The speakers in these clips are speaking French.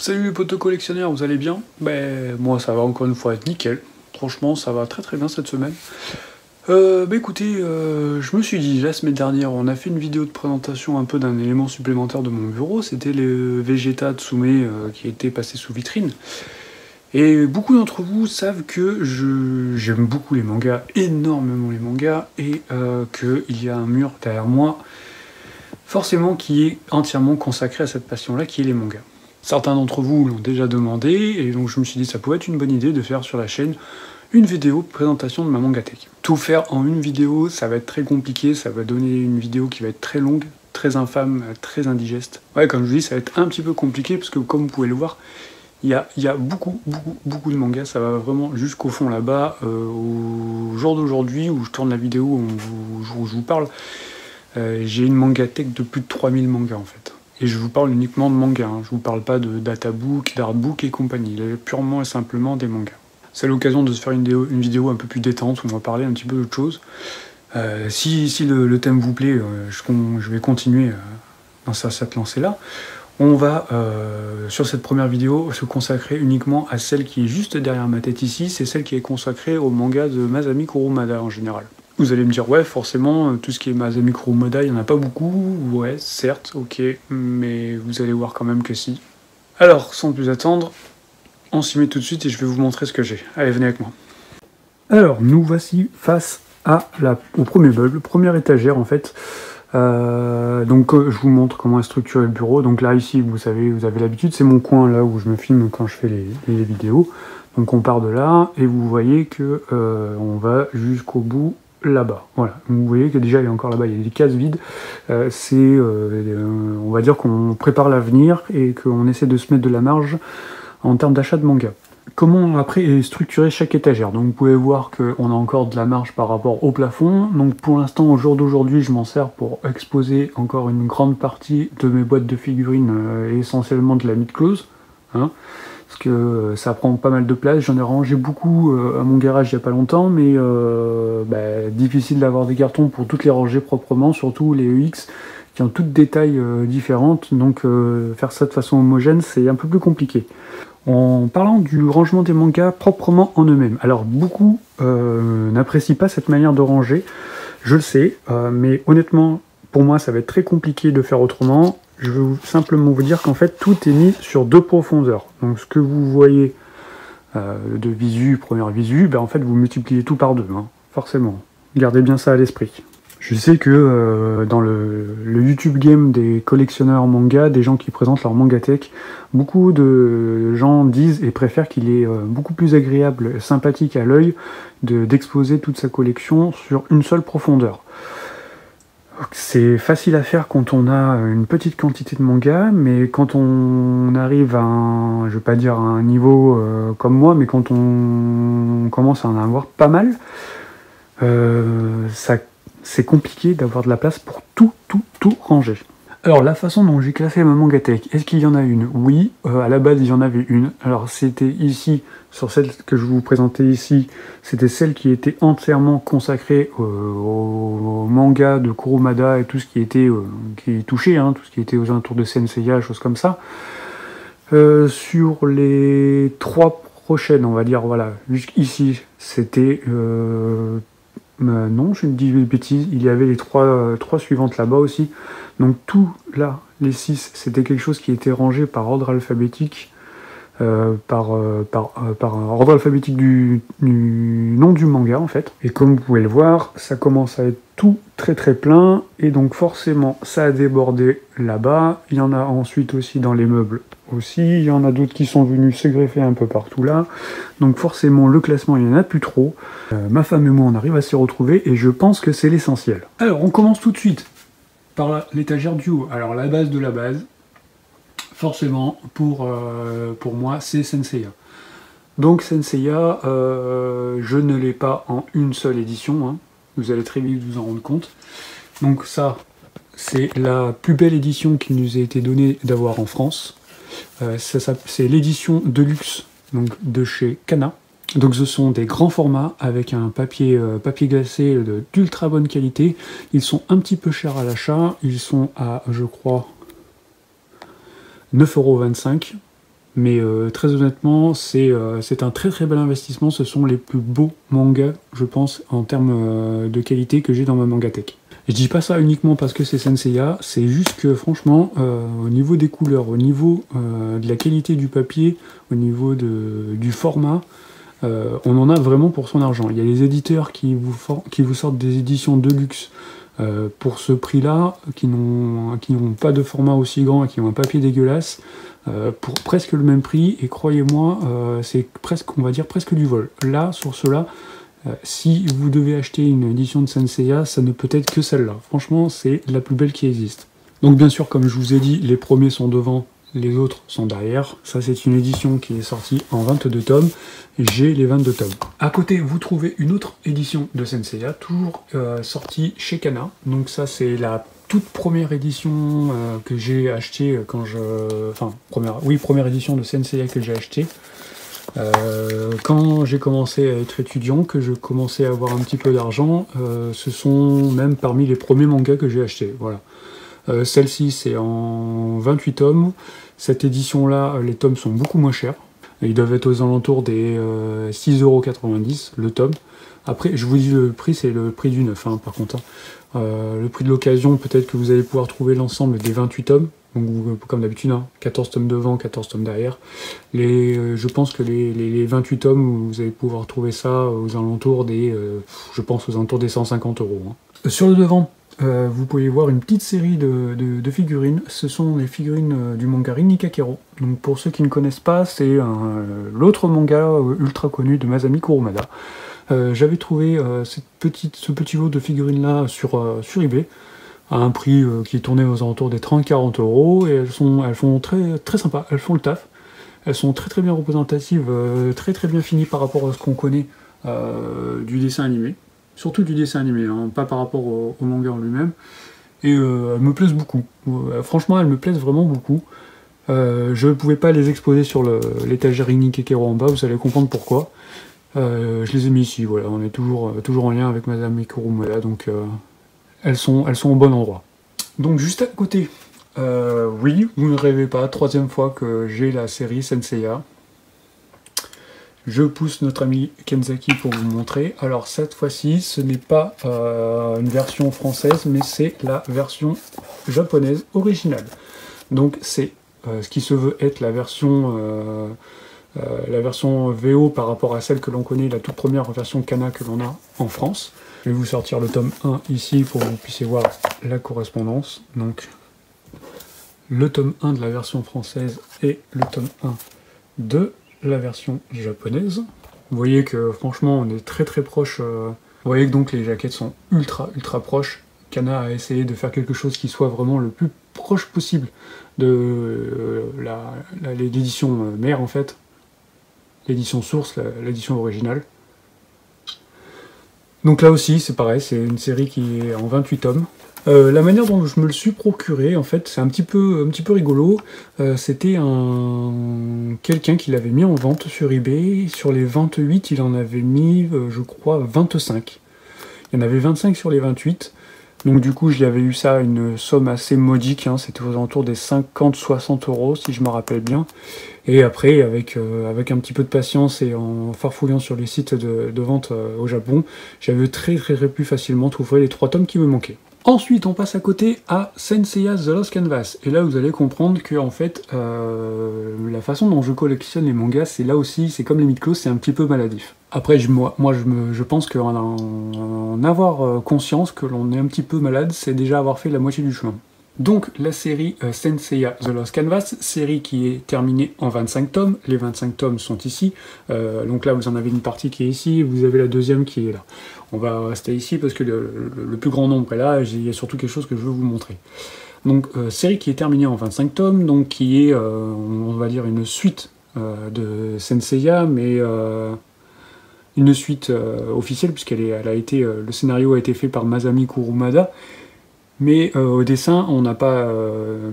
Salut les potos collectionneurs, vous allez bien? Ben moi ça va encore une fois être nickel. Franchement ça va très bien cette semaine. Écoutez, je me suis dit la semaine dernière on a fait une vidéo de présentation un peu d'un élément supplémentaire de mon bureau, c'était le Vegeta Tsume qui était passé sous vitrine. Et beaucoup d'entre vous savent que j'aime beaucoup les mangas, énormément les mangas, et qu'il y a un mur derrière moi, forcément qui est entièrement consacré à cette passion-là, qui est les mangas. Certains d'entre vous l'ont déjà demandé, et donc je me suis dit que ça pouvait être une bonne idée de faire sur la chaîne une vidéo de présentation de ma mangatech. Tout faire en une vidéo, ça va être très compliqué, ça va donner une vidéo qui va être très longue, très infâme, très indigeste. Ouais, comme je vous dis, ça va être un petit peu compliqué, parce que comme vous pouvez le voir, il y a beaucoup de mangas, ça va vraiment jusqu'au fond là-bas. Au jour d'aujourd'hui, où je tourne la vidéo, où je vous parle, j'ai une mangatech de plus de 3000 mangas en fait. Et je vous parle uniquement de mangas, hein. Je vous parle pas de databook, d'artbook et compagnie, il y a purement et simplement des mangas. C'est l'occasion de se faire une vidéo un peu plus détente, où on va parler un petit peu d'autre chose. Si le thème vous plaît, je vais continuer dans cette lancée-là. On va, sur cette première vidéo, se consacrer uniquement à celle qui est juste derrière ma tête ici, c'est celle qui est consacrée au manga de Masami Kurumada en général. Vous allez me dire, ouais, forcément, tout ce qui est Masami Kurumada, il n'y en a pas beaucoup, ouais, certes, ok, mais vous allez voir quand même que si. Alors, sans plus attendre, on s'y met tout de suite et je vais vous montrer ce que j'ai. Allez, venez avec moi. Alors, nous voici face au premier meuble, première étagère en fait. Je vous montre comment est structuré le bureau. Donc là, ici, vous avez l'habitude, c'est mon coin là où je me filme quand je fais les vidéos. Donc on part de là et vous voyez que on va jusqu'au bout là-bas. Voilà. Vous voyez que déjà il y a encore là-bas, il y a des cases vides. On va dire qu'on prépare l'avenir et qu'on essaie de se mettre de la marge en termes d'achat de manga. Comment après est structuré chaque étagère? Donc vous pouvez voir qu'on a encore de la marge par rapport au plafond. Donc pour l'instant, au jour d'aujourd'hui, je m'en sers pour exposer encore une grande partie de mes boîtes de figurines, essentiellement de la mid-close. Hein, parce que ça prend pas mal de place. J'en ai rangé beaucoup à mon garage il n'y a pas longtemps, mais difficile d'avoir des cartons pour toutes les ranger proprement, surtout les EX qui ont toutes des tailles différentes. Donc faire ça de façon homogène, c'est un peu plus compliqué. En parlant du rangement des mangas proprement en eux-mêmes, alors beaucoup n'apprécient pas cette manière de ranger, je le sais, mais honnêtement, pour moi, ça va être très compliqué de faire autrement. Je veux simplement vous dire qu'en fait, tout est mis sur 2 profondeurs. Donc ce que vous voyez de visu, première visu, en fait, vous multipliez tout par 2, hein, forcément. Gardez bien ça à l'esprit. Je sais que dans le YouTube game des collectionneurs manga, des gens qui présentent leur mangatech, beaucoup de gens disent et préfèrent qu'il est beaucoup plus agréable, sympathique à l'œil d'exposer toute sa collection sur une seule profondeur. C'est facile à faire quand on a une petite quantité de manga, mais quand on arrive à un, je vais pas dire à un niveau comme moi, mais quand on commence à en avoir pas mal, c'est compliqué d'avoir de la place pour tout ranger. Alors la façon dont j'ai classé ma mangatech, est-ce qu'il y en a une? Oui, à la base il y en avait une. Alors c'était ici, sur celle que je vous présentais ici, c'était celle qui était entièrement consacrée au manga de Kurumada et tout ce qui était qui touchait, hein, tout ce qui était aux alentours de Senseiya, choses comme ça. Sur les 3 prochaines, on va dire, voilà, jusqu'ici, c'était... non, je ne dis bêtises, il y avait les 3 suivantes là-bas aussi. Donc tout là, les 6, c'était quelque chose qui était rangé par ordre alphabétique, par ordre alphabétique du nom du manga en fait. Et comme vous pouvez le voir, ça commence à être tout très plein, et donc forcément ça a débordé là-bas. Il y en a ensuite aussi dans les meubles aussi, il y en a d'autres qui sont venus se greffer un peu partout là, donc forcément le classement il n'y en a plus trop. Ma femme et moi on arrive à s'y retrouver et je pense que c'est l'essentiel. Alors on commence tout de suite par l'étagère du haut. Alors la base de la base, forcément pour moi c'est Senseiya. Donc Senseiya, je ne l'ai pas en une seule édition, hein. Vous allez très vite vous en rendre compte. Donc ça, c'est la plus belle édition qui nous a été donnée d'avoir en France. C'est l'édition Deluxe, donc de chez Kana. Donc ce sont des grands formats avec un papier glacé d'ultra bonne qualité. Ils sont un petit peu chers à l'achat. Ils sont à, je crois, 9,25 €. Mais très honnêtement, c'est un très très bel investissement. Ce sont les plus beaux mangas, je pense, en termes de qualité que j'ai dans ma mangatech. Je dis pas ça uniquement parce que c'est Senseiya, c'est juste que franchement, au niveau des couleurs, au niveau de la qualité du papier, au niveau du format, on en a vraiment pour son argent. Il y a les éditeurs qui vous sortent des éditions de luxe pour ce prix-là, qui n'ont pas de format aussi grand et qui ont un papier dégueulasse, pour presque le même prix, et croyez-moi, c'est presque, on va dire, presque du vol. Là, sur cela, si vous devez acheter une édition de Senseiya, ça ne peut être que celle-là. Franchement, c'est la plus belle qui existe. Donc bien sûr, comme je vous ai dit, les premiers sont devant, les autres sont derrière. Ça, c'est une édition qui est sortie en 22 tomes. J'ai les 22 tomes. À côté, vous trouvez une autre édition de Senseiya, toujours sortie chez Kana. Donc ça, c'est la toute première édition que j'ai achetée quand je... Enfin, première édition de Senseiya que j'ai achetée. Quand j'ai commencé à être étudiant, que je commençais à avoir un petit peu d'argent, ce sont même parmi les premiers mangas que j'ai achetés. Voilà. Celle-ci, c'est en 28 tomes. Cette édition-là, les tomes sont beaucoup moins chers. Ils doivent être aux alentours des 6,90 € le tome. Après, je vous dis le prix, c'est le prix du neuf, hein, par contre. Le prix de l'occasion, peut-être que vous allez pouvoir trouver l'ensemble des 28 tomes. Donc, comme d'habitude, hein, 14 tomes devant, 14 tomes derrière. Je pense que les 28 tomes, vous allez pouvoir trouver ça aux alentours des... je pense aux alentours des 150 €. Hein. Sur le devant, vous pouvez voir une petite série de figurines. Ce sont les figurines du manga Rin Nikakero. Donc pour ceux qui ne connaissent pas, c'est l'autre manga ultra connu de Masami Kurumada. J'avais trouvé ce petit lot de figurines là sur eBay à un prix qui tournait aux alentours des 30-40 €, et elles font très, très sympa, elles font le taf. Elles sont très très bien représentatives, très très bien finies par rapport à ce qu'on connaît du dessin animé. Surtout du dessin animé, hein, pas par rapport au manga en lui-même. Et elles me plaisent beaucoup. Franchement, elles me plaisent vraiment beaucoup. Je ne pouvais pas les exposer sur l'étagère Rin Nikakero en bas, vous allez comprendre pourquoi. Je les ai mis ici, voilà, on est toujours en lien avec Masami Kurumada, donc elles sont au bon endroit. Donc juste à côté, oui, vous ne rêvez pas, troisième fois que j'ai la série Senseiya. Je pousse notre ami Kenzaki pour vous montrer. Alors cette fois-ci, ce n'est pas une version française, mais c'est la version japonaise originale. Donc c'est ce qui se veut être la version VO par rapport à celle que l'on connaît, la toute première version Kana que l'on a en France. Je vais vous sortir le tome 1 ici pour que vous puissiez voir la correspondance. Donc le tome 1 de la version française et le tome 1 de la version japonaise. Vous voyez que franchement on est très très proche. Vous voyez que donc les jaquettes sont ultra proches. Kana a essayé de faire quelque chose qui soit vraiment le plus proche possible de l'édition mère en fait. L'édition source, l'édition originale. Donc là aussi c'est pareil, c'est une série qui est en 28 tomes. La manière dont je me le suis procuré, en fait, c'est un petit peu rigolo. C'était quelqu'un qui l'avait mis en vente sur eBay. Sur les 28, il en avait mis, je crois, 25. Il y en avait 25 sur les 28. Donc du coup, j'y avais eu ça à une somme assez modique. Hein, c'était aux alentours des 50-60 € si je me rappelle bien. Et après, avec un petit peu de patience et en farfouillant sur les sites de vente au Japon, j'avais très pu facilement trouver les 3 tomes qui me manquaient. Ensuite, on passe à côté à Senseiya The Lost Canvas. Et là, vous allez comprendre que, en fait, la façon dont je collectionne les mangas, c'est là aussi, c'est comme les mythos, c'est un petit peu maladif. Après, je pense qu'en avoir conscience que l'on est un petit peu malade, c'est déjà avoir fait la moitié du chemin. Donc, la série Senseiya The Lost Canvas, série qui est terminée en 25 tomes. Les 25 tomes sont ici. Donc là, vous en avez une partie qui est ici, vous avez la deuxième qui est là. On va rester ici parce que le plus grand nombre est là, il y a surtout quelque chose que je veux vous montrer. Donc, série qui est terminée en 25 tomes, donc qui est, on va dire, une suite de Senseiya, mais une suite officielle, le scénario a été fait par Masami Kurumada, mais au dessin, on n'a pas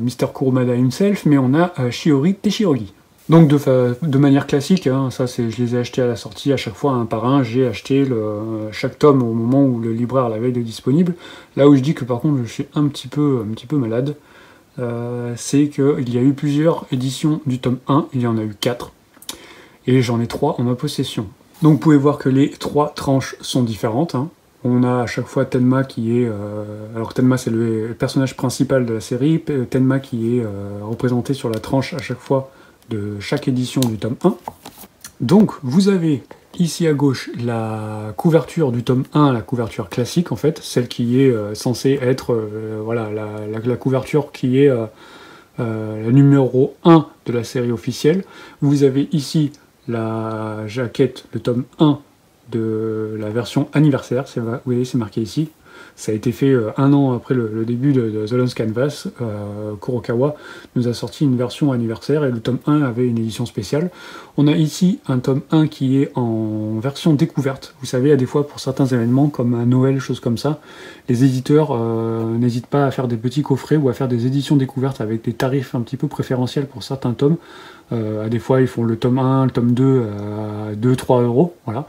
Mr. Kurumada himself, mais on a Shiori Teshirogi. Donc de manière classique, hein, je les ai achetés à la sortie, à chaque fois un par un, j'ai acheté chaque tome au moment où le libraire l'avait de disponible. Là où je dis que par contre je suis un petit peu malade, c'est qu'il y a eu plusieurs éditions du tome 1, il y en a eu 4, et j'en ai 3 en ma possession. Donc vous pouvez voir que les 3 tranches sont différentes, hein. On a à chaque fois Tenma qui est... alors Tenma c'est le personnage principal de la série, Tenma qui est représenté sur la tranche à chaque fois de chaque édition du tome 1. Donc vous avez ici à gauche la couverture du tome 1, la couverture classique en fait, celle qui est censée être voilà, la couverture qui est la numéro 1 de la série officielle. Vous avez ici la jaquette, le tome 1 de la version anniversaire, vous voyez c'est marqué ici. Ça a été fait 1 an après le début de The Lost Canvas. Kurokawa nous a sorti une version anniversaire et le tome 1 avait une édition spéciale. On a ici un tome 1 qui est en version découverte. Vous savez, à des fois pour certains événements comme un Noël, choses comme ça, les éditeurs n'hésitent pas à faire des petits coffrets ou à faire des éditions découvertes avec des tarifs un petit peu préférentiels pour certains tomes. À des fois ils font le tome 1, le tome 2 à 2-3 €, voilà.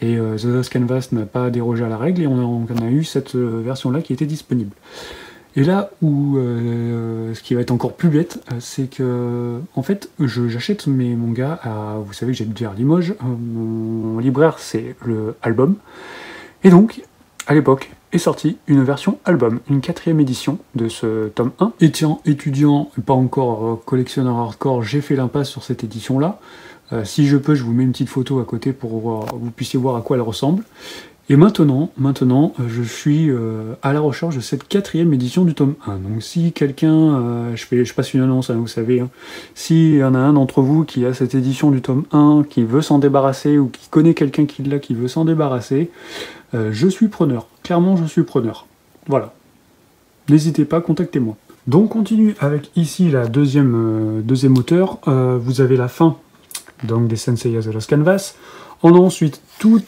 Et The Lost Canvas n'a pas dérogé à la règle et on a eu cette version-là qui était disponible. Et là où ce qui va être encore plus bête, c'est que en fait j'achète mes mangas à... Vous savez que j'habite vers Limoges, mon libraire c'est le Album. Et donc, à l'époque, est sortie une version album, une 4e édition de ce tome 1. Étudiant, pas encore collectionneur hardcore, j'ai fait l'impasse sur cette édition-là. Si je peux, je vous mets une petite photo à côté pour que vous puissiez voir à quoi elle ressemble. Et maintenant, je suis à la recherche de cette 4e édition du tome 1. Donc si quelqu'un, je passe une annonce, hein, vous savez, hein, s'il y en a un d'entre vous qui a cette édition du tome 1, qui veut s'en débarrasser, ou qui connaît quelqu'un qui l'a, qui veut s'en débarrasser, je suis preneur. Clairement, je suis preneur. Voilà. N'hésitez pas, contactez-moi. Donc, continue avec ici la deuxième auteur. Vous avez la fin donc des Senseiya The Lost Canvas. On a ensuite tous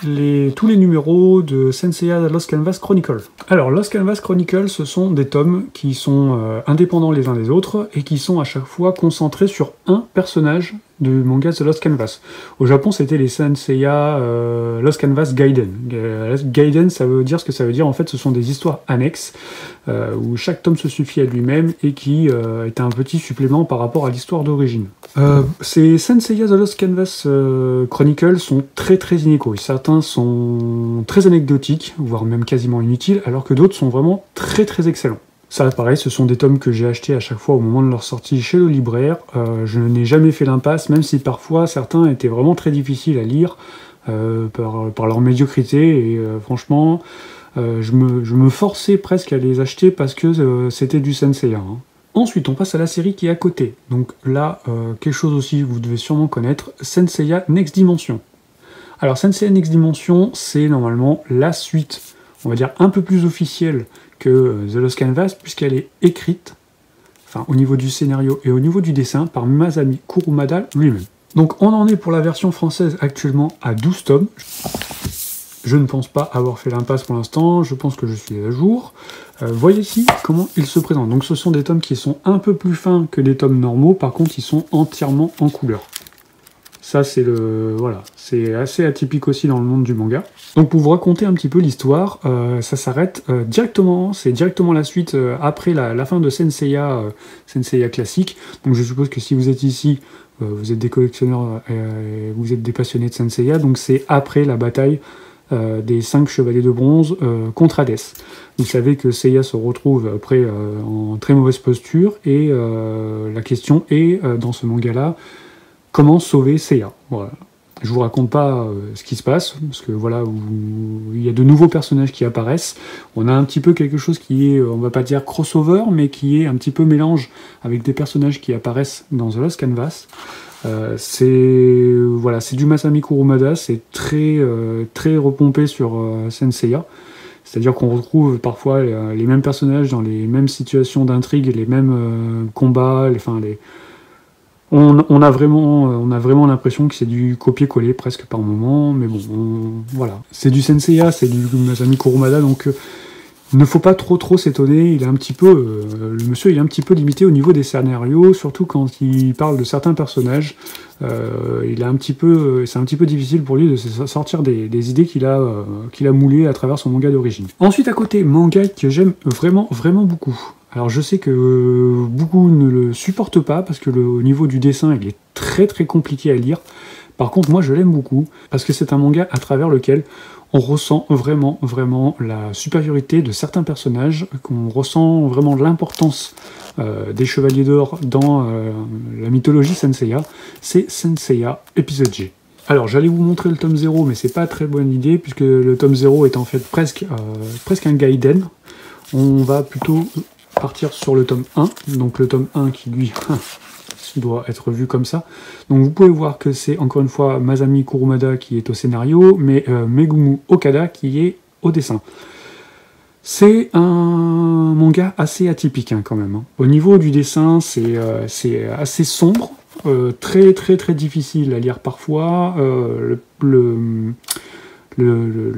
les numéros de Senseiya The Lost Canvas Chronicle. Alors, Lost Canvas Chronicle, ce sont des tomes qui sont indépendants les uns des autres et qui sont à chaque fois concentrés sur un personnage du manga The Lost Canvas. Au Japon, c'était les Senseiya Lost Canvas Gaiden. Gaiden, ça veut dire ce que ça veut dire. En fait, ce sont des histoires annexes où chaque tome se suffit à lui-même et qui est un petit supplément par rapport à l'histoire d'origine. Ces Senseiya The Lost Canvas Chronicle sont très inégaux. Certains sont très anecdotiques, voire même quasiment inutiles, alors que d'autres sont vraiment très excellents. Ça, pareil, ce sont des tomes que j'ai achetés à chaque fois au moment de leur sortie chez le libraire. Je n'ai jamais fait l'impasse, même si parfois certains étaient vraiment très difficiles à lire par leur médiocrité. Et franchement, je me forçais presque à les acheter parce que c'était du Senseiya. Hein. Ensuite, on passe à la série qui est à côté. Donc là, quelque chose aussi que vous devez sûrement connaître, Senseiya Next Dimension. Alors, Senseiya Next Dimension, c'est normalement la suite, on va dire, un peu plus officielle que The Lost Canvas, puisqu'elle est écrite, enfin au niveau du scénario et au niveau du dessin, par Masami Kurumada lui-même. Donc on en est pour la version française actuellement à 12 tomes. Je ne pense pas avoir fait l'impasse pour l'instant, je pense que je suis à jour. Voyez ici comment ils se présentent. Donc ce sont des tomes qui sont un peu plus fins que des tomes normaux, par contre ils sont entièrement en couleur. Ça c'est voilà, c'est assez atypique aussi dans le monde du manga. Donc pour vous raconter un petit peu l'histoire, ça s'arrête directement, c'est directement la suite après la fin de Senseiya, Senseiya classique. Donc je suppose que si vous êtes ici, vous êtes des collectionneurs, vous êtes des passionnés de Senseiya, donc c'est après la bataille des 5 chevaliers de bronze contre Hades. Vous savez que Seiya se retrouve après en très mauvaise posture, et la question est, dans ce manga-là, comment sauver Seiya. Voilà. Je vous raconte pas ce qui se passe, parce que voilà, il y a de nouveaux personnages qui apparaissent. On a un petit peu quelque chose qui est, on va pas dire crossover, mais qui est un petit peu mélange avec des personnages qui apparaissent dans The Lost Canvas. C'est voilà, c'est du Masami Kurumada, c'est très repompé sur Senseiya. C'est-à-dire qu'on retrouve parfois les mêmes personnages dans les mêmes situations d'intrigue, les mêmes combats, on a vraiment l'impression que c'est du copier-coller presque par moment, mais bon, voilà. C'est du Senseiya, c'est du Masami Kurumada, donc il ne faut pas trop s'étonner. Il est un petit peu, le monsieur est un petit peu limité au niveau des scénarios, surtout quand il parle de certains personnages. C'est un petit peu difficile pour lui de sortir des idées qu'il a moulées à travers son manga d'origine. Ensuite, à côté, manga que j'aime vraiment beaucoup. Alors je sais que beaucoup ne le supportent pas parce que au niveau du dessin il est très très compliqué à lire. Par contre moi je l'aime beaucoup parce que c'est un manga à travers lequel on ressent vraiment la supériorité de certains personnages, qu'on ressent vraiment l'importance des Chevaliers d'Or dans la mythologie Saint-Seiya. C'est Saint-Seiya épisode G. Alors j'allais vous montrer le tome 0 mais c'est pas très bonne idée puisque le tome 0 est en fait presque un gaiden. On va plutôt partir sur le tome 1, donc le tome 1 qui lui doit être vu comme ça. Donc vous pouvez voir que c'est encore une fois Masami Kurumada qui est au scénario, mais Megumi Okada qui est au dessin. C'est un manga assez atypique quand même. Hein. Au niveau du dessin, c'est assez sombre, très difficile à lire parfois. Le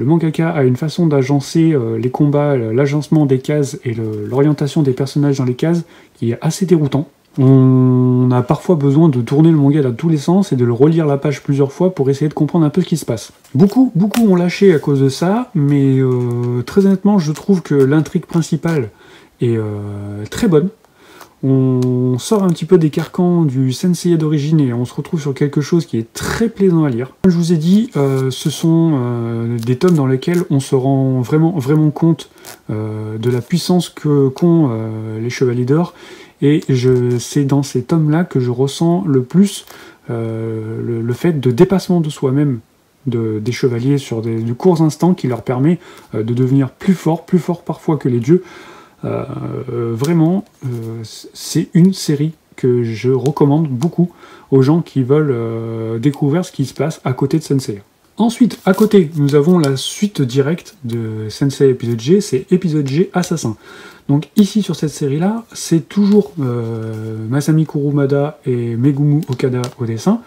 mangaka a une façon d'agencer les combats, l'agencement des cases et l'orientation des personnages dans les cases qui est assez déroutant. On a parfois besoin de tourner le manga dans tous les sens et de le relire la page plusieurs fois pour essayer de comprendre un peu ce qui se passe. Beaucoup ont lâché à cause de ça, mais très honnêtement, je trouve que l'intrigue principale est très bonne. On sort un petit peu des carcans du Senseiya d'origine et on se retrouve sur quelque chose qui est très plaisant à lire. Comme je vous ai dit, ce sont des tomes dans lesquels on se rend vraiment compte de la puissance qu'ont les Chevaliers d'Or. Et c'est dans ces tomes-là que je ressens le plus le fait de dépassement de soi-même des chevaliers sur du courts instants qui leur permet de devenir plus fort parfois que les dieux. Vraiment, c'est une série que je recommande beaucoup aux gens qui veulent découvrir ce qui se passe à côté de Senseiya. Ensuite, à côté, nous avons la suite directe de Senseiya épisode G, c'est épisode G Assassin. Donc ici, sur cette série-là, c'est toujours Masami Kurumada et Megumi Okada au dessin.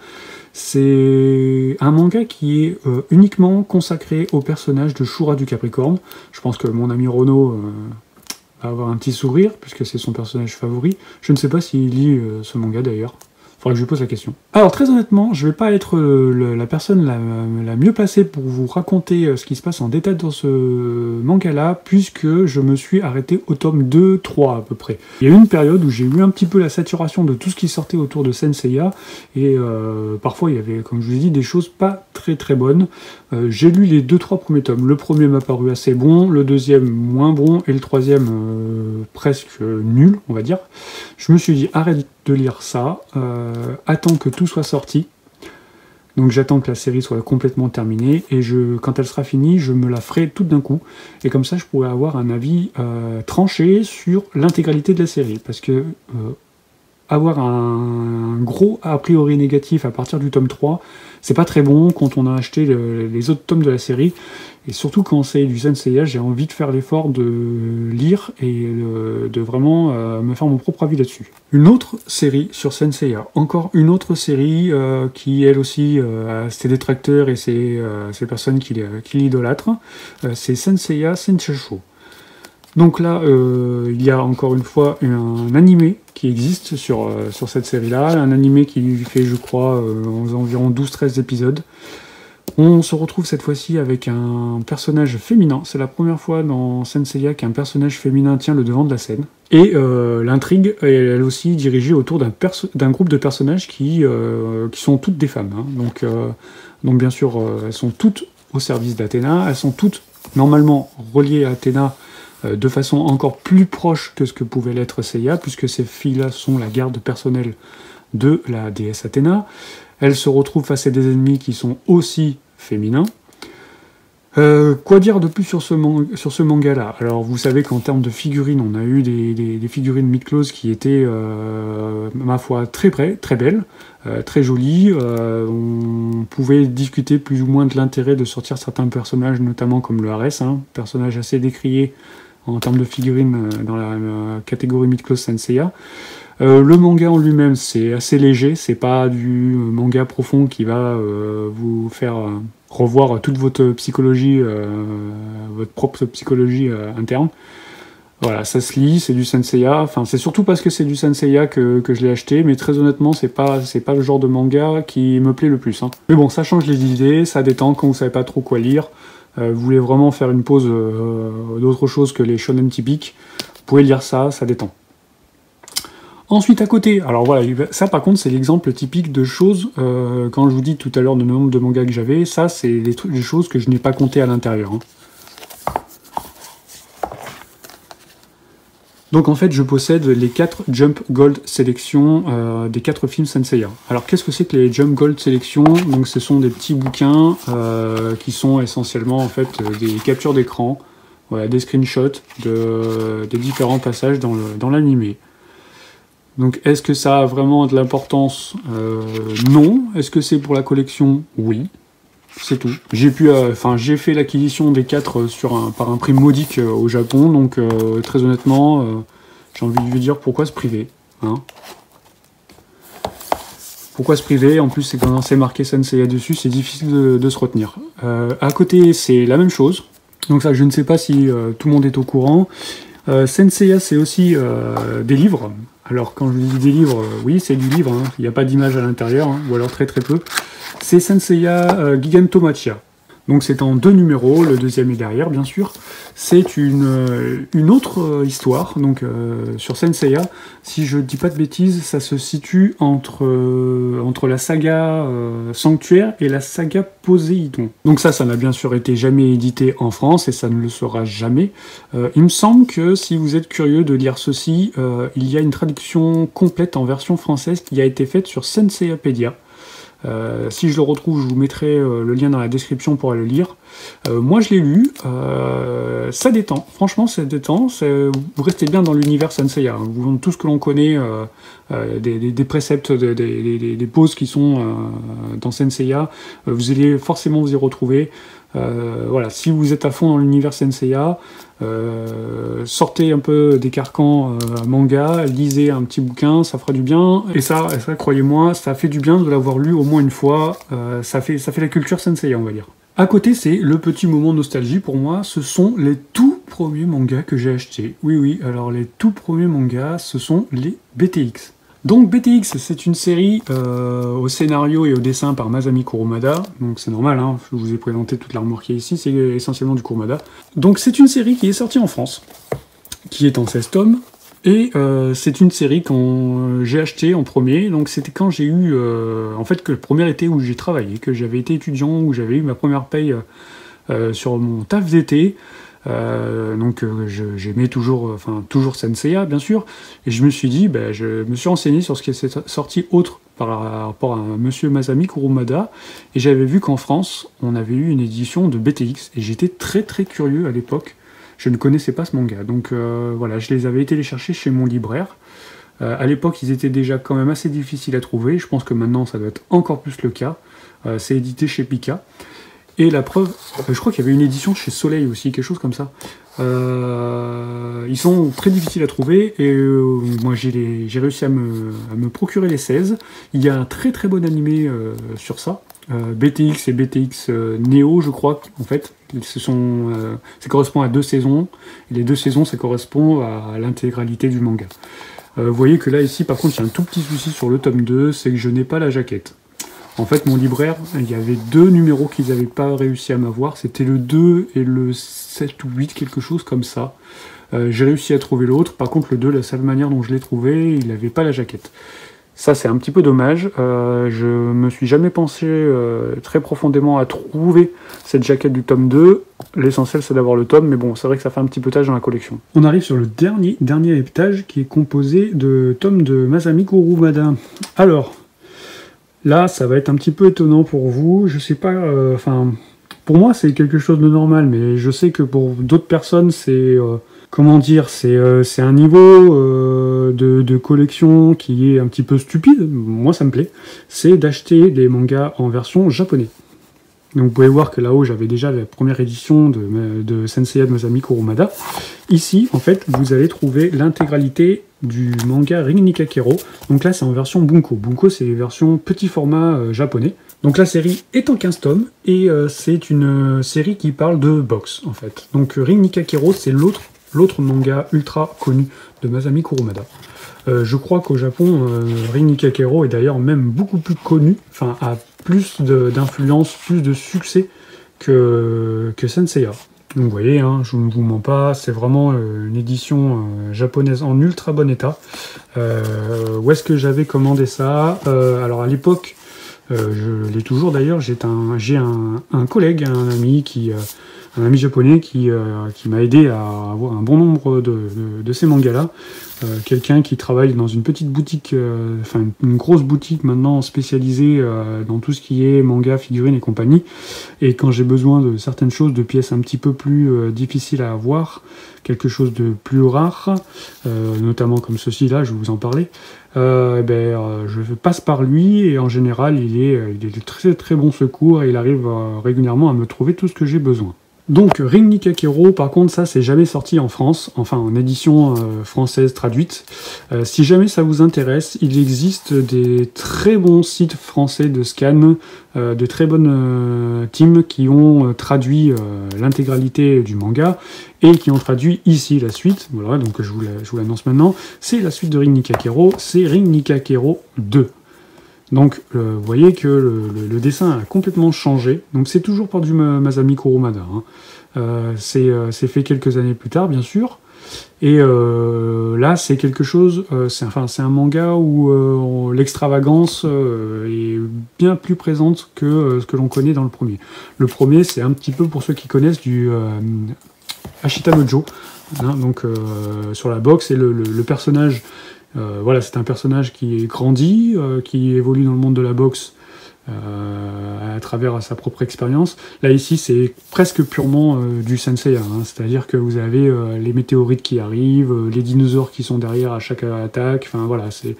C'est un manga qui est uniquement consacré au personnage de Shura du Capricorne. Je pense que mon ami Renaud va avoir un petit sourire, puisque c'est son personnage favori. Je ne sais pas s'il lit ce manga d'ailleurs. Faudrait que je lui pose la question. Alors très honnêtement, je vais pas être la personne la mieux placée pour vous raconter ce qui se passe en détail dans ce manga-là, puisque je me suis arrêté au tome 2-3 à peu près. Il y a eu une période où j'ai eu un petit peu la saturation de tout ce qui sortait autour de Senseiya, et parfois il y avait, comme je vous ai dit, des choses pas très bonnes. J'ai lu les 2-3 premiers tomes. Le premier m'a paru assez bon, le deuxième moins bon, et le troisième presque nul, on va dire. Je me suis dit, arrête de lire ça, attends que tout soit sorti. Donc j'attends que la série soit complètement terminée, et quand elle sera finie, je me la ferai toute d'un coup. Et comme ça, je pourrais avoir un avis tranché sur l'intégralité de la série. Parce que avoir un gros a priori négatif à partir du tome 3, c'est pas très bon quand on a acheté les autres tomes de la série, et surtout quand c'est du Senseiya, j'ai envie de faire l'effort de lire et de vraiment me faire mon propre avis là-dessus. Une autre série sur Senseiya, encore une autre série qui elle aussi a ses détracteurs et ses personnes qui l'idolâtrent, c'est Senseiya Senshoujo. Donc là, il y a encore une fois un animé qui existe sur cette série-là, un animé qui fait, je crois, environ 12-13 épisodes. On se retrouve cette fois-ci avec un personnage féminin. C'est la première fois dans Senseiya qu'un personnage féminin tient le devant de la scène. Et l'intrigue est elle aussi dirigée autour d'un groupe de personnages qui sont toutes des femmes. Hein. Donc bien sûr, elles sont toutes au service d'Athéna, elles sont toutes normalement reliées à Athéna, de façon encore plus proche que ce que pouvait l'être Seiya, puisque ces filles-là sont la garde personnelle de la déesse Athéna. Elles se retrouvent face à des ennemis qui sont aussi féminins. Quoi dire de plus sur ce manga-là? Alors vous savez qu'en termes de figurines, on a eu des figurines Mythclose qui étaient, ma foi, très belles, très jolies. On pouvait discuter plus ou moins de l'intérêt de sortir certains personnages, notamment comme le Ares, personnage assez décrié en termes de figurines dans la catégorie Mythclose Senseiya. Le manga en lui-même, c'est assez léger, c'est pas du manga profond qui va vous faire revoir toute votre psychologie, votre propre psychologie interne. Voilà, ça se lit, c'est du Senseiya, enfin c'est surtout parce que c'est du Senseiya que je l'ai acheté, mais très honnêtement, c'est pas le genre de manga qui me plaît le plus. Hein. Mais bon, ça change les idées, ça détend quand vous savez pas trop quoi lire. Vous voulez vraiment faire une pause d'autre chose que les shonen typiques, pouvez lire ça, ça détend. Ensuite à côté, alors voilà, ça par contre c'est l'exemple typique de choses, quand je vous dis tout à l'heure le nombre de mangas que j'avais, ça c'est des choses que je n'ai pas compté à l'intérieur. Hein. Donc en fait je possède les 4 Jump Gold Sélection des 4 films Saint-Seiya. Alors qu'est-ce que c'est que les Jump Gold Sélection? Donc ce sont des petits bouquins qui sont essentiellement en fait des captures d'écran, voilà, des screenshots des différents passages dans l'animé. Donc est-ce que ça a vraiment de l'importance? Non. Est-ce que c'est pour la collection? Oui. C'est tout. J'ai fait l'acquisition des 4 par un prix modique au Japon, donc très honnêtement, j'ai envie de lui dire pourquoi se priver, hein. Pourquoi se priver? En plus, c'est quand c'est marqué Saint-Seiya dessus, c'est difficile de se retenir. À côté, c'est la même chose. Donc ça, je ne sais pas si tout le monde est au courant. Saint-Seiya, c'est aussi des livres. Alors quand je dis des livres, oui, c'est du livre, hein. Il n'y a pas d'image à l'intérieur, hein, ou alors très très peu. C'est Saint-Seiya Gigantomachia. Donc c'est en 2 numéros, le deuxième est derrière bien sûr. C'est une autre histoire, donc sur Saint-Seiya. Si je dis pas de bêtises, ça se situe entre la saga Sanctuaire et la saga Poséidon. Donc ça n'a bien sûr été jamais édité en France et ça ne le sera jamais. Il me semble que si vous êtes curieux de lire ceci, il y a une traduction complète en version française qui a été faite sur Senseiyapedia. Si je le retrouve, je vous mettrai le lien dans la description pour aller le lire. Moi, je l'ai lu. Ça détend. Franchement, ça détend. Vous restez bien dans l'univers Saint-Seiya. Hein. Tout ce que l'on connaît, des préceptes, des poses qui sont dans Saint-Seiya, vous allez forcément vous y retrouver. Voilà, si vous êtes à fond dans l'univers Saint-Seiya, sortez un peu des carcans manga, lisez un petit bouquin, ça fera du bien. Et ça croyez-moi, ça fait du bien de l'avoir lu au moins une fois. Ça fait la culture Saint-Seiya, on va dire. À côté, c'est le petit moment nostalgie pour moi. Ce sont les tout premiers mangas que j'ai achetés. Oui, alors les tout premiers mangas, ce sont les BTX. Donc BTX, c'est une série au scénario et au dessin par Masami Kurumada, donc c'est normal, hein, je vous ai présenté toute l'armoire qui est ici, c'est essentiellement du Kurumada. Donc c'est une série qui est sortie en France, qui est en 16 tomes, et c'est une série que j'ai acheté en premier, donc c'était quand j'ai eu, en fait, que le premier été où j'ai travaillé, que j'avais été étudiant, où j'avais eu ma première paye sur mon taf d'été. Donc j'aimais toujours Saint-Seiya bien sûr, et je me suis dit, je me suis renseigné sur ce qui est sorti autre par rapport à monsieur Masami Kurumada, et j'avais vu qu'en France on avait eu une édition de BTX, et j'étais très très curieux à l'époque, je ne connaissais pas ce manga, donc voilà, je les avais été les chercher chez mon libraire. À l'époque ils étaient déjà quand même assez difficiles à trouver, je pense que maintenant ça doit être encore plus le cas. C'est édité chez Pika. Et la preuve, je crois qu'il y avait une édition chez Soleil aussi, quelque chose comme ça. Ils sont très difficiles à trouver, et moi j'ai réussi à me procurer les 16. Il y a un très très bon animé sur ça. BTX et BTX Neo, je crois, en fait. Ça correspond à 2 saisons, et les 2 saisons, ça correspond à l'intégralité du manga. Vous voyez que là, ici, par contre, il y a un tout petit souci sur le tome 2, c'est que je n'ai pas la jaquette. En fait, mon libraire, il y avait 2 numéros qu'ils n'avaient pas réussi à m'avoir. C'était le 2 et le 7 ou 8, quelque chose comme ça. J'ai réussi à trouver l'autre. Par contre, le 2, la seule manière dont je l'ai trouvé, il n'avait pas la jaquette. Ça, c'est un petit peu dommage. Je me suis jamais pensé très profondément à trouver cette jaquette du tome 2. L'essentiel, c'est d'avoir le tome, mais bon, c'est vrai que ça fait un petit peu tâche dans la collection. On arrive sur le dernier étage, qui est composé de tomes de Masami Kurumada. Alors... là, ça va être un petit peu étonnant pour vous, je sais pas, pour moi c'est quelque chose de normal, mais je sais que pour d'autres personnes c'est, comment dire, c'est un niveau de collection qui est un petit peu stupide, moi ça me plaît, c'est d'acheter des mangas en version japonais. Donc vous pouvez voir que là-haut j'avais déjà la première édition de Saint-Seiya de Masami Kurumada. Ici, en fait, vous allez trouver l'intégralité du manga Ring Nikakero. Donc là, c'est en version Bunko. Bunko, c'est les versions petit format japonais. Donc la série est en 15 tomes, et c'est une série qui parle de boxe, en fait. Donc Ring Nikakero, c'est l'autre manga ultra connu de Masami Kurumada. Je crois qu'au Japon, Ring Nikakero est d'ailleurs même beaucoup plus connu, a plus d'influence, plus de succès que Saint-Seiya. Donc vous voyez, hein, je ne vous mens pas, c'est vraiment une édition japonaise en ultra bon état. Où est-ce que j'avais commandé ça? Alors à l'époque, je l'ai toujours d'ailleurs, j'ai un collègue, un ami japonais qui m'a aidé à avoir un bon nombre de ces mangas-là. Quelqu'un qui travaille dans une petite boutique, enfin une grosse boutique maintenant spécialisée dans tout ce qui est manga, figurines et compagnie. Et quand j'ai besoin de certaines choses, de pièces un petit peu plus difficiles à avoir, quelque chose de plus rare, notamment comme ceci là, je vais vous en parler, je passe par lui et en général il est de très très bon secours et il arrive régulièrement à me trouver tout ce que j'ai besoin. Donc Ring Nikakero, par contre, ça c'est jamais sorti en France, enfin en édition française traduite. Si jamais ça vous intéresse, il existe des très bons sites français de scan, de très bonnes teams qui ont traduit l'intégralité du manga et qui ont traduit ici la suite. Voilà, donc je vous l'annonce maintenant. C'est la suite de Ring Nikakero, c'est Ring Nikakero 2. Donc, vous voyez que le dessin a complètement changé. Donc, c'est toujours par du Masami Kurumada. Hein. C'est fait quelques années plus tard, bien sûr. Et là, c'est quelque chose... c'est un manga où l'extravagance est bien plus présente que ce que l'on connaît dans le premier. Le premier, c'est un petit peu, pour ceux qui connaissent, du Ashita no Joe. Hein, donc, sur la box, et le personnage... voilà, c'est un personnage qui grandit, qui évolue dans le monde de la boxe à travers sa propre expérience. Là, ici, c'est presque purement du Sensei, hein, c'est-à-dire que vous avez les météorites qui arrivent, les dinosaures qui sont derrière à chaque attaque, enfin voilà, c'est...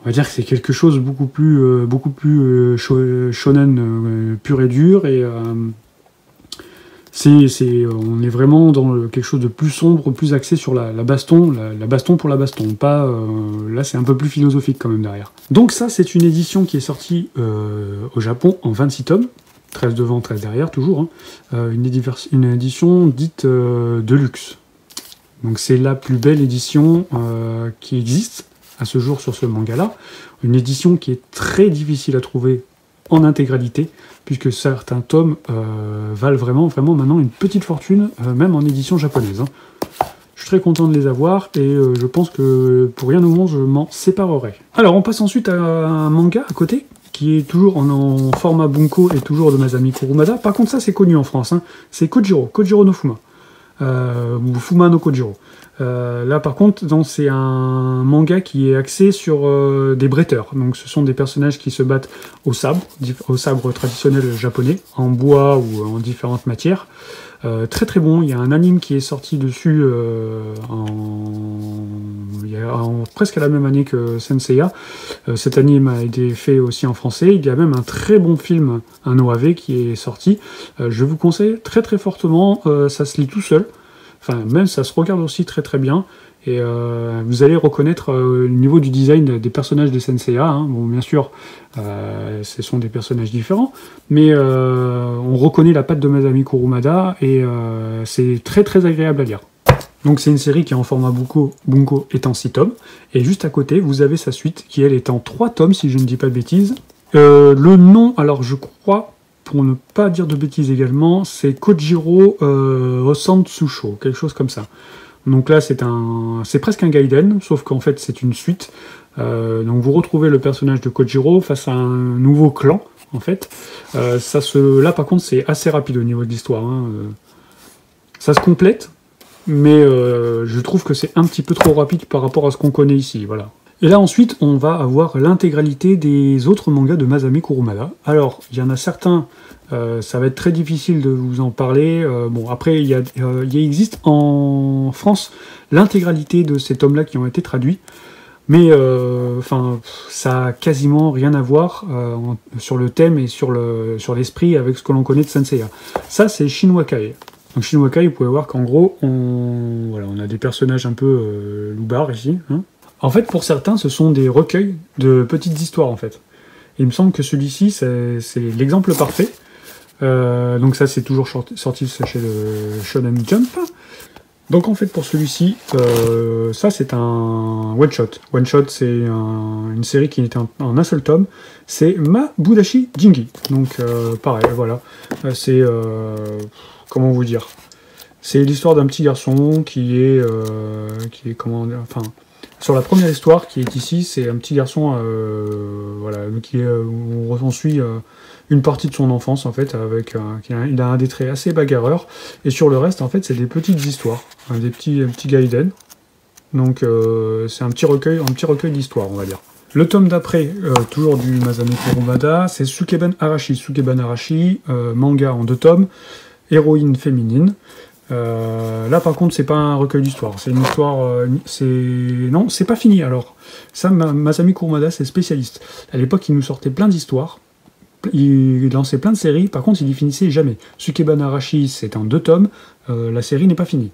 On va dire que c'est quelque chose beaucoup plus shonen pur et dur, et... on est vraiment dans quelque chose de plus sombre, plus axé sur la baston, la baston pour la baston. Pas, là, c'est un peu plus philosophique quand même derrière. Donc ça, c'est une édition qui est sortie au Japon en 26 tomes, 13 devant, 13 derrière, toujours. Hein. Une édition dite de luxe. Donc c'est la plus belle édition qui existe à ce jour sur ce manga-là. Une édition qui est très difficile à trouver en intégralité, puisque certains tomes valent vraiment maintenant une petite fortune, même en édition japonaise. Hein. Je suis très content de les avoir, et je pense que pour rien au monde, je m'en séparerai. Alors, on passe ensuite à un manga à côté, qui est toujours en format bunko, et toujours de Masami Kurumada. Par contre, ça, c'est connu en France. Hein. C'est Kojiro no Fuma. Ou Fuma no Kojiro. Là par contre, c'est un manga qui est axé sur des bretteurs. Donc ce sont des personnages qui se battent au sabre traditionnel japonais, en bois ou en différentes matières. Très très bon, il y a un anime qui est sorti dessus presque à la même année que Senseiya. Cet anime a été fait aussi en français, il y a même un très bon film, un OAV qui est sorti. Je vous conseille très très fortement, ça se lit tout seul. Enfin, même ça se regarde aussi très très bien, et vous allez reconnaître le niveau du design des personnages de Senseiya. Hein. Bon, bien sûr, ce sont des personnages différents, mais on reconnaît la patte de Masami Kurumada, et c'est très très agréable à lire. Donc c'est une série qui est en format bunko étant 6 tomes, et juste à côté, vous avez sa suite, qui elle est en 3 tomes, si je ne dis pas de bêtises. Le nom, alors je crois... Pour ne pas dire de bêtises également, c'est Kojiro Osantsusho, quelque chose comme ça. Donc là, c'est presque un Gaiden, sauf qu'en fait, c'est une suite. Donc vous retrouvez le personnage de Kojiro face à un nouveau clan, en fait. Là, par contre, c'est assez rapide au niveau de l'histoire. Hein. Ça se complète, mais je trouve que c'est un petit peu trop rapide par rapport à ce qu'on connaît ici, voilà. Et là ensuite, on va avoir l'intégralité des autres mangas de Masami Kurumada. Alors, il y en a certains, ça va être très difficile de vous en parler. Bon, après, il existe en France l'intégralité de ces tomes-là qui ont été traduits. Mais, ça a quasiment rien à voir sur le thème et sur l'esprit avec ce que l'on connaît de Senseiya. Ça, c'est Shinwakai. Donc Shinwakai, vous pouvez voir qu'en gros, on a des personnages un peu loupards ici, hein. En fait, pour certains, ce sont des recueils de petites histoires, en fait. Il me semble que celui-ci, c'est l'exemple parfait. Donc ça, c'est toujours sorti chez le Shonen Jump. Donc en fait, pour celui-ci, ça, c'est un one-shot. One-shot, c'est une série qui était en un seul tome. C'est Mabudashi Jingi. Donc pareil, voilà. C'est... comment vous dire? C'est l'histoire d'un petit garçon qui est comment dire, enfin, sur la première histoire qui est ici, c'est un petit garçon, voilà, où on suit une partie de son enfance en fait, avec il a un des traits assez bagarreur, et sur le reste en fait, c'est des petites histoires, hein, des petits gaiden. Donc c'est un petit recueil d'histoires, on va dire. Le tome d'après, toujours du Masami Kurumada, c'est Sukeben Arashi. Sukeben Arashi, manga en 2 tomes, héroïne féminine. Là par contre c'est pas un recueil d'histoire, c'est une histoire, non, c'est pas fini. Alors ça, Masami Kurumada c'est spécialiste. À l'époque il nous sortait plein d'histoires, il lançait plein de séries, par contre il y finissait jamais. Sukeben Arashi c'est en 2 tomes, la série n'est pas finie.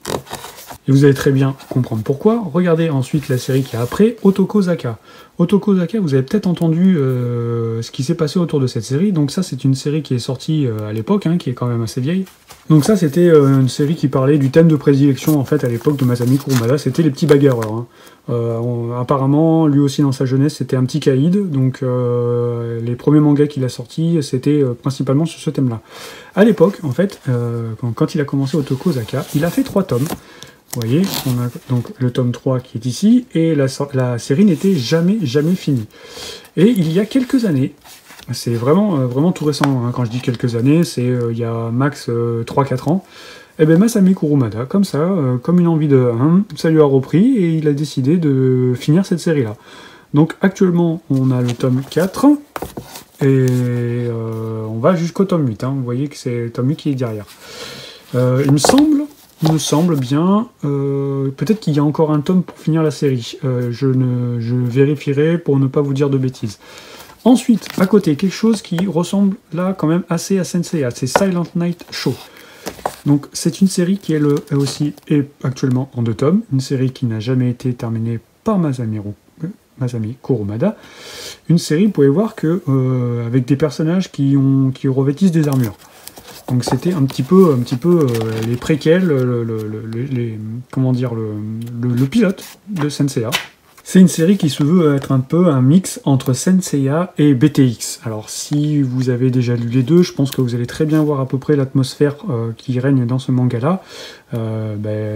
Et vous allez très bien comprendre pourquoi. Regardez ensuite la série qui est après, Otokozaka. Otokozaka, vous avez peut-être entendu ce qui s'est passé autour de cette série. Donc ça, c'est une série qui est sortie à l'époque, hein, qui est quand même assez vieille. Donc ça, c'était une série qui parlait du thème de prédilection, en fait, à l'époque de Masami Kurumada, c'était les petits bagarreurs. Hein. Apparemment, lui aussi, dans sa jeunesse, c'était un petit caïd. Donc les premiers mangas qu'il a sortis, c'était principalement sur ce thème-là. À l'époque, en fait, quand il a commencé Otokozaka, il a fait 3 tomes. Vous voyez, on a donc le tome 3 qui est ici, et la série n'était jamais finie. Et il y a quelques années, c'est vraiment tout récent, hein, quand je dis quelques années, c'est il y a max 3-4 ans, et bien Masami Kurumada, comme ça, comme une envie de ça lui a repris, et il a décidé de finir cette série-là. Donc actuellement, on a le tome 4, et on va jusqu'au tome 8, hein, vous voyez que c'est le tome 8 qui est derrière. Il me semble bien, peut-être qu'il y a encore un tome pour finir la série. Je vérifierai pour ne pas vous dire de bêtises. Ensuite, à côté, quelque chose qui ressemble là quand même assez à Senseiya, c'est Silent Night Show. Donc c'est une série qui aussi est actuellement en 2 tomes, une série qui n'a jamais été terminée par Masami Kurumada. Une série, vous pouvez voir que avec des personnages qui revêtissent des armures. Donc c'était un petit peu les préquels, comment dire, le pilote de Senseiya. C'est une série qui se veut être un peu un mix entre Senseiya et BTX. Alors si vous avez déjà lu les deux, je pense que vous allez très bien voir à peu près l'atmosphère qui règne dans ce manga-là.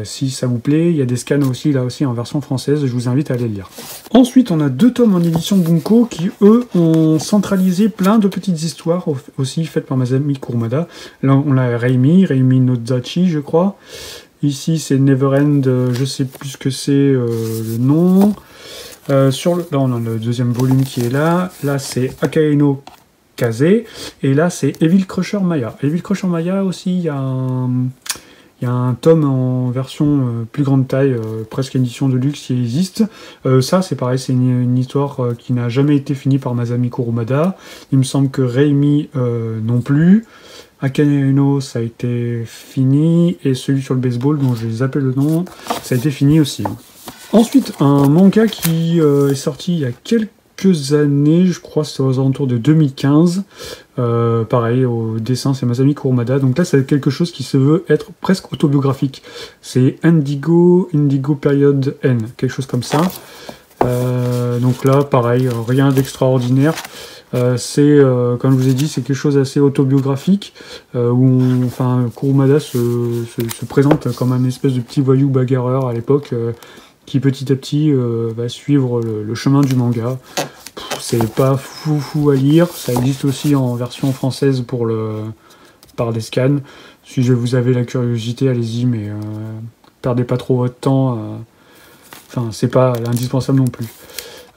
Si ça vous plaît, il y a des scans aussi là aussi en version française, je vous invite à aller le lire. Ensuite, on a 2 tomes en édition Bunko qui, eux, ont centralisé plein de petites histoires aussi faites par Masami Kurumada. Là, on a Reimi Nozachi, je crois. Ici, c'est Neverend, je sais plus ce que c'est le nom. Là, on a le 2e volume qui est là. Là, c'est Akae no Kaze. Et là, c'est Evil Crusher Maya. Evil Crusher Maya aussi, il y a un tome en version plus grande taille, presque édition de luxe qui existe. Ça, c'est pareil, c'est une histoire qui n'a jamais été finie par Masami Kurumada. Il me semble que Reimi non plus. Akae no, ça a été fini, et celui sur le baseball, dont je les appelle le nom, ça a été fini aussi. Ensuite, un manga qui est sorti il y a quelques années, je crois que c'est aux alentours de 2015, pareil, au dessin, c'est Masami Kurumada, donc là, c'est quelque chose qui se veut être presque autobiographique. C'est Indigo Period N, quelque chose comme ça. Donc là, pareil, rien d'extraordinaire. Comme je vous ai dit, c'est quelque chose d'assez autobiographique, où Kurumada se présente comme un espèce de petit voyou bagarreur à l'époque, qui petit à petit va suivre le chemin du manga. C'est pas fou à lire, ça existe aussi en version française par des scans. Si vous avez la curiosité, allez-y, mais perdez pas trop votre temps. C'est pas indispensable non plus.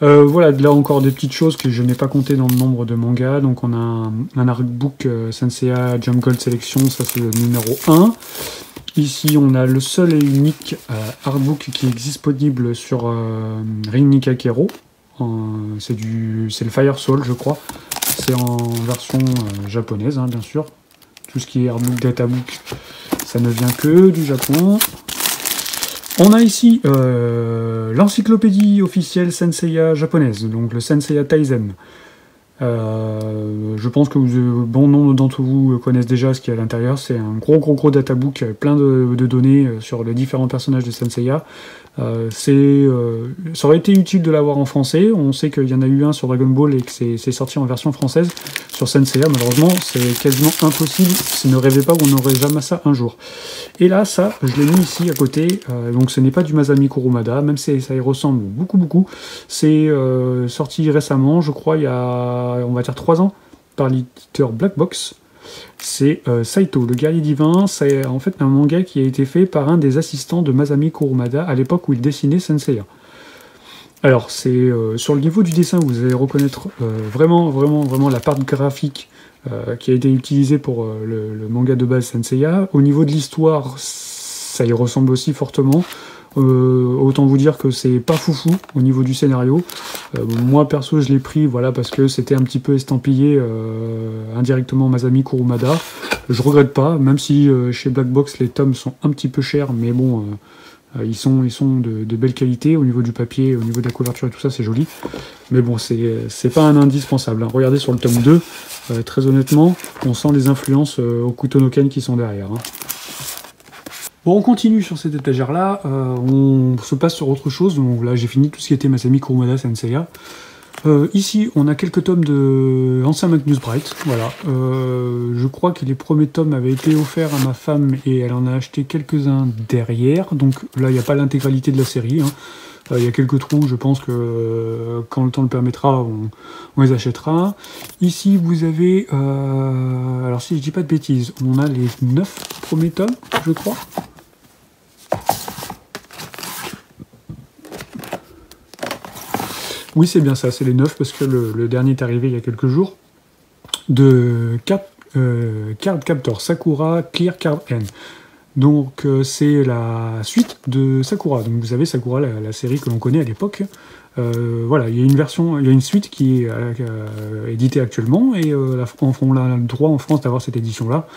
Voilà, là encore des petites choses que je n'ai pas compté dans le nombre de mangas. Donc on a un artbook Senseiya Jump Gold Selection, ça c'est le numéro 1. Ici on a le seul et unique artbook qui est disponible sur Ring Nikakero. C'est le Fire Soul, je crois. C'est en version japonaise, hein, bien sûr. Tout ce qui est artbook, databook, ça ne vient que du Japon. On a ici l'encyclopédie officielle Senseiya japonaise, donc le Senseiya Taizen. Je pense que bon nombre d'entre vous connaissent déjà ce qu'il y a à l'intérieur. C'est un gros databook avec plein de données sur les différents personnages de Senseiya. Ça aurait été utile de l'avoir en français. On sait qu'il y en a eu un sur Dragon Ball et que c'est sorti en version française. Sur Senseiya, malheureusement, c'est quasiment impossible. Ne rêvez pas qu'on n'aurait jamais ça un jour. Et là, ça, je l'ai mis ici à côté. Donc ce n'est pas du Masami Kurumada, même si ça y ressemble beaucoup. C'est sorti récemment, je crois, il y a, on va dire 3 ans, par l'éditeur Black Box. C'est Saito, le guerrier divin. C'est en fait un manga qui a été fait par un des assistants de Masami Kurumada à l'époque où il dessinait Senseiya. Alors, c'est sur le niveau du dessin, vous allez reconnaître vraiment la part graphique qui a été utilisée pour le manga de base Senseiya. Au niveau de l'histoire, ça y ressemble aussi fortement. Autant vous dire que c'est pas foufou au niveau du scénario. Moi perso je l'ai pris voilà, parce que c'était un petit peu estampillé indirectement Masami Kurumada. Je regrette pas, même si chez Black Box les tomes sont un petit peu chers, mais bon ils sont de belle qualité au niveau du papier, au niveau de la couverture et tout ça, c'est joli. Mais bon, c'est pas un indispensable. Hein. Regardez sur le tome 2, très honnêtement, on sent les influences au Kutonoken qui sont derrière. Hein. Bon, on continue sur cette étagère-là, on se passe sur autre chose. Donc là, j'ai fini tout ce qui était Masami Kurumada Senseiya. Ici, on a quelques tomes de ancien Magnus Bright. Voilà. Je crois que les premiers tomes avaient été offerts à ma femme et elle en a acheté quelques-uns derrière. Donc là, il n'y a pas l'intégralité de la série. Hein. Il y a quelques trous, je pense que quand le temps le permettra, on les achètera. Ici, vous avez... alors si je dis pas de bêtises, on a les 9 premiers tomes, je crois. Oui, c'est bien ça, c'est les 9, parce que le dernier est arrivé il y a quelques jours, de Card Captor Sakura Clear Card N. Donc c'est la suite de Sakura. Donc vous savez, Sakura, la série que l'on connaît à l'époque. Voilà, il y a une version, il y a une suite qui est éditée actuellement, et on a le droit en France d'avoir cette édition-là.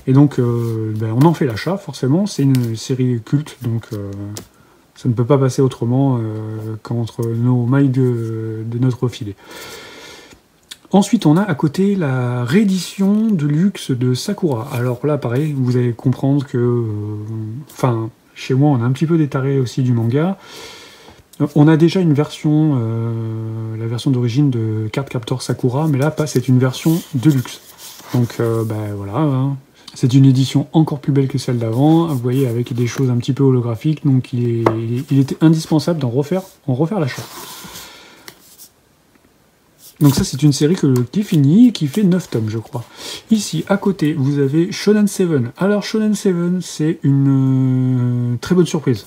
Et donc on en fait l'achat, forcément, c'est une série culte, donc... ça ne peut pas passer autrement qu'entre nos mailles de notre filet. Ensuite, on a à côté la réédition de luxe de Sakura. Alors là, pareil, vous allez comprendre que... Enfin, chez moi, on a un petit peu détaré aussi du manga. On a déjà une version, la version d'origine de Card Captor Sakura, mais là, c'est une version de luxe. Donc, voilà... Hein. C'est une édition encore plus belle que celle d'avant, vous voyez, avec des choses un petit peu holographiques, donc il était indispensable d'en refaire l'achat. Donc ça, c'est une série qui est finie, qui fait 9 tomes, je crois. Ici, à côté, vous avez Shonen 7. Alors, Shonen 7, c'est une très bonne surprise.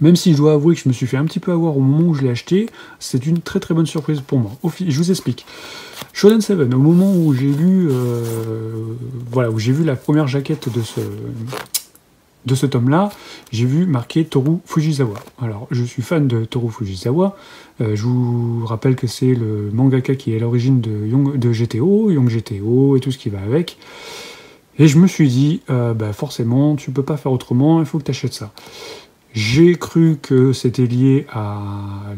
Même si je dois avouer que je me suis fait un petit peu avoir au moment où je l'ai acheté, c'est une très bonne surprise pour moi. Je vous explique. Shonen 7, au moment où j'ai lu, voilà, où j'ai vu la première jaquette de ce tome-là, j'ai vu marqué Toru Fujisawa. Alors, je suis fan de Toru Fujisawa. Je vous rappelle que c'est le mangaka qui est à l'origine de GTO, Young GTO et tout ce qui va avec. Et je me suis dit, forcément, tu peux pas faire autrement, il faut que tu achètes ça. J'ai cru que c'était lié à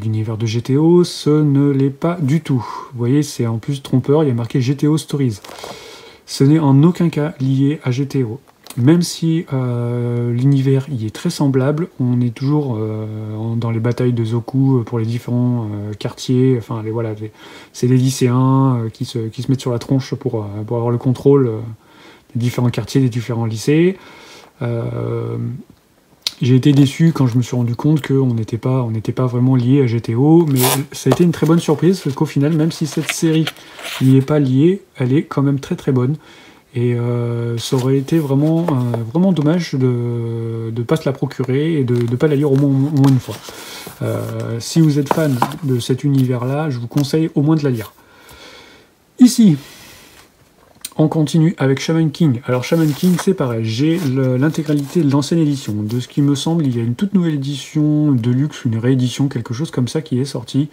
l'univers de GTO, ce ne l'est pas du tout. Vous voyez, c'est en plus trompeur, il y a marqué GTO Stories. Ce n'est en aucun cas lié à GTO. Même si l'univers y est très semblable, on est toujours dans les batailles de Zoku pour les différents quartiers. Enfin, voilà, c'est les lycéens qui se mettent sur la tronche pour avoir le contrôle des différents quartiers, des différents lycées. J'ai été déçu quand je me suis rendu compte qu'on n'était pas vraiment lié à GTO, mais ça a été une très bonne surprise, parce qu'au final, même si cette série n'y est pas liée, elle est quand même très bonne. Et ça aurait été vraiment dommage de ne pas se la procurer et de ne pas la lire au moins une fois. Si vous êtes fan de cet univers-là, je vous conseille au moins de la lire. Ici, on continue avec Shaman King. Alors Shaman King, c'est pareil, j'ai l'intégralité de l'ancienne édition. De ce qui me semble, il y a une toute nouvelle édition de luxe, une réédition, quelque chose comme ça qui est sorti.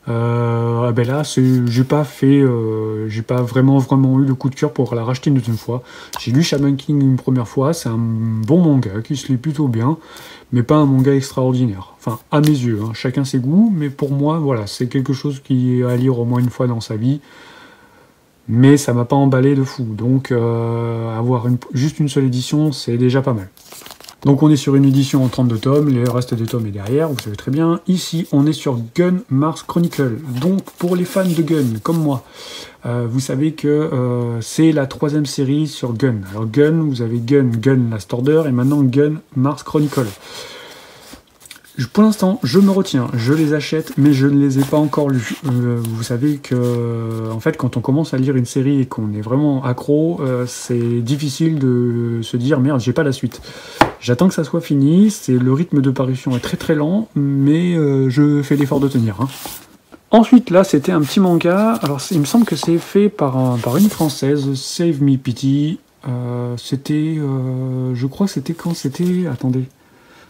Là, j'ai pas vraiment eu le coup de cœur pour la racheter une deuxième fois. J'ai lu Shaman King une première fois, c'est un bon manga qui se lit plutôt bien, mais pas un manga extraordinaire. Enfin, à mes yeux, hein, chacun ses goûts, mais pour moi, voilà, c'est quelque chose qui est à lire au moins une fois dans sa vie. Mais ça m'a pas emballé de fou, donc avoir juste une seule édition, c'est déjà pas mal. Donc on est sur une édition en 32 tomes, le reste des tomes est derrière, vous savez très bien. Ici, on est sur Gun Mars Chronicle. Donc pour les fans de Gun, comme moi, vous savez que c'est la 3e série sur Gun. Alors Gun, vous avez Gun Last Order, et maintenant Gun Mars Chronicle. Pour l'instant, je me retiens, je les achète, mais je ne les ai pas encore lus. Vous savez que, en fait, quand on commence à lire une série et qu'on est vraiment accro, c'est difficile de se dire « Merde, j'ai pas la suite ». J'attends que ça soit fini, le rythme de parution est très très lent, mais je fais l'effort de tenir. Hein. Ensuite, là, c'était un petit manga. Alors, il me semble que c'est fait par une Française, Save Me Pity. C'était, je crois que c'était quand c'était... Attendez.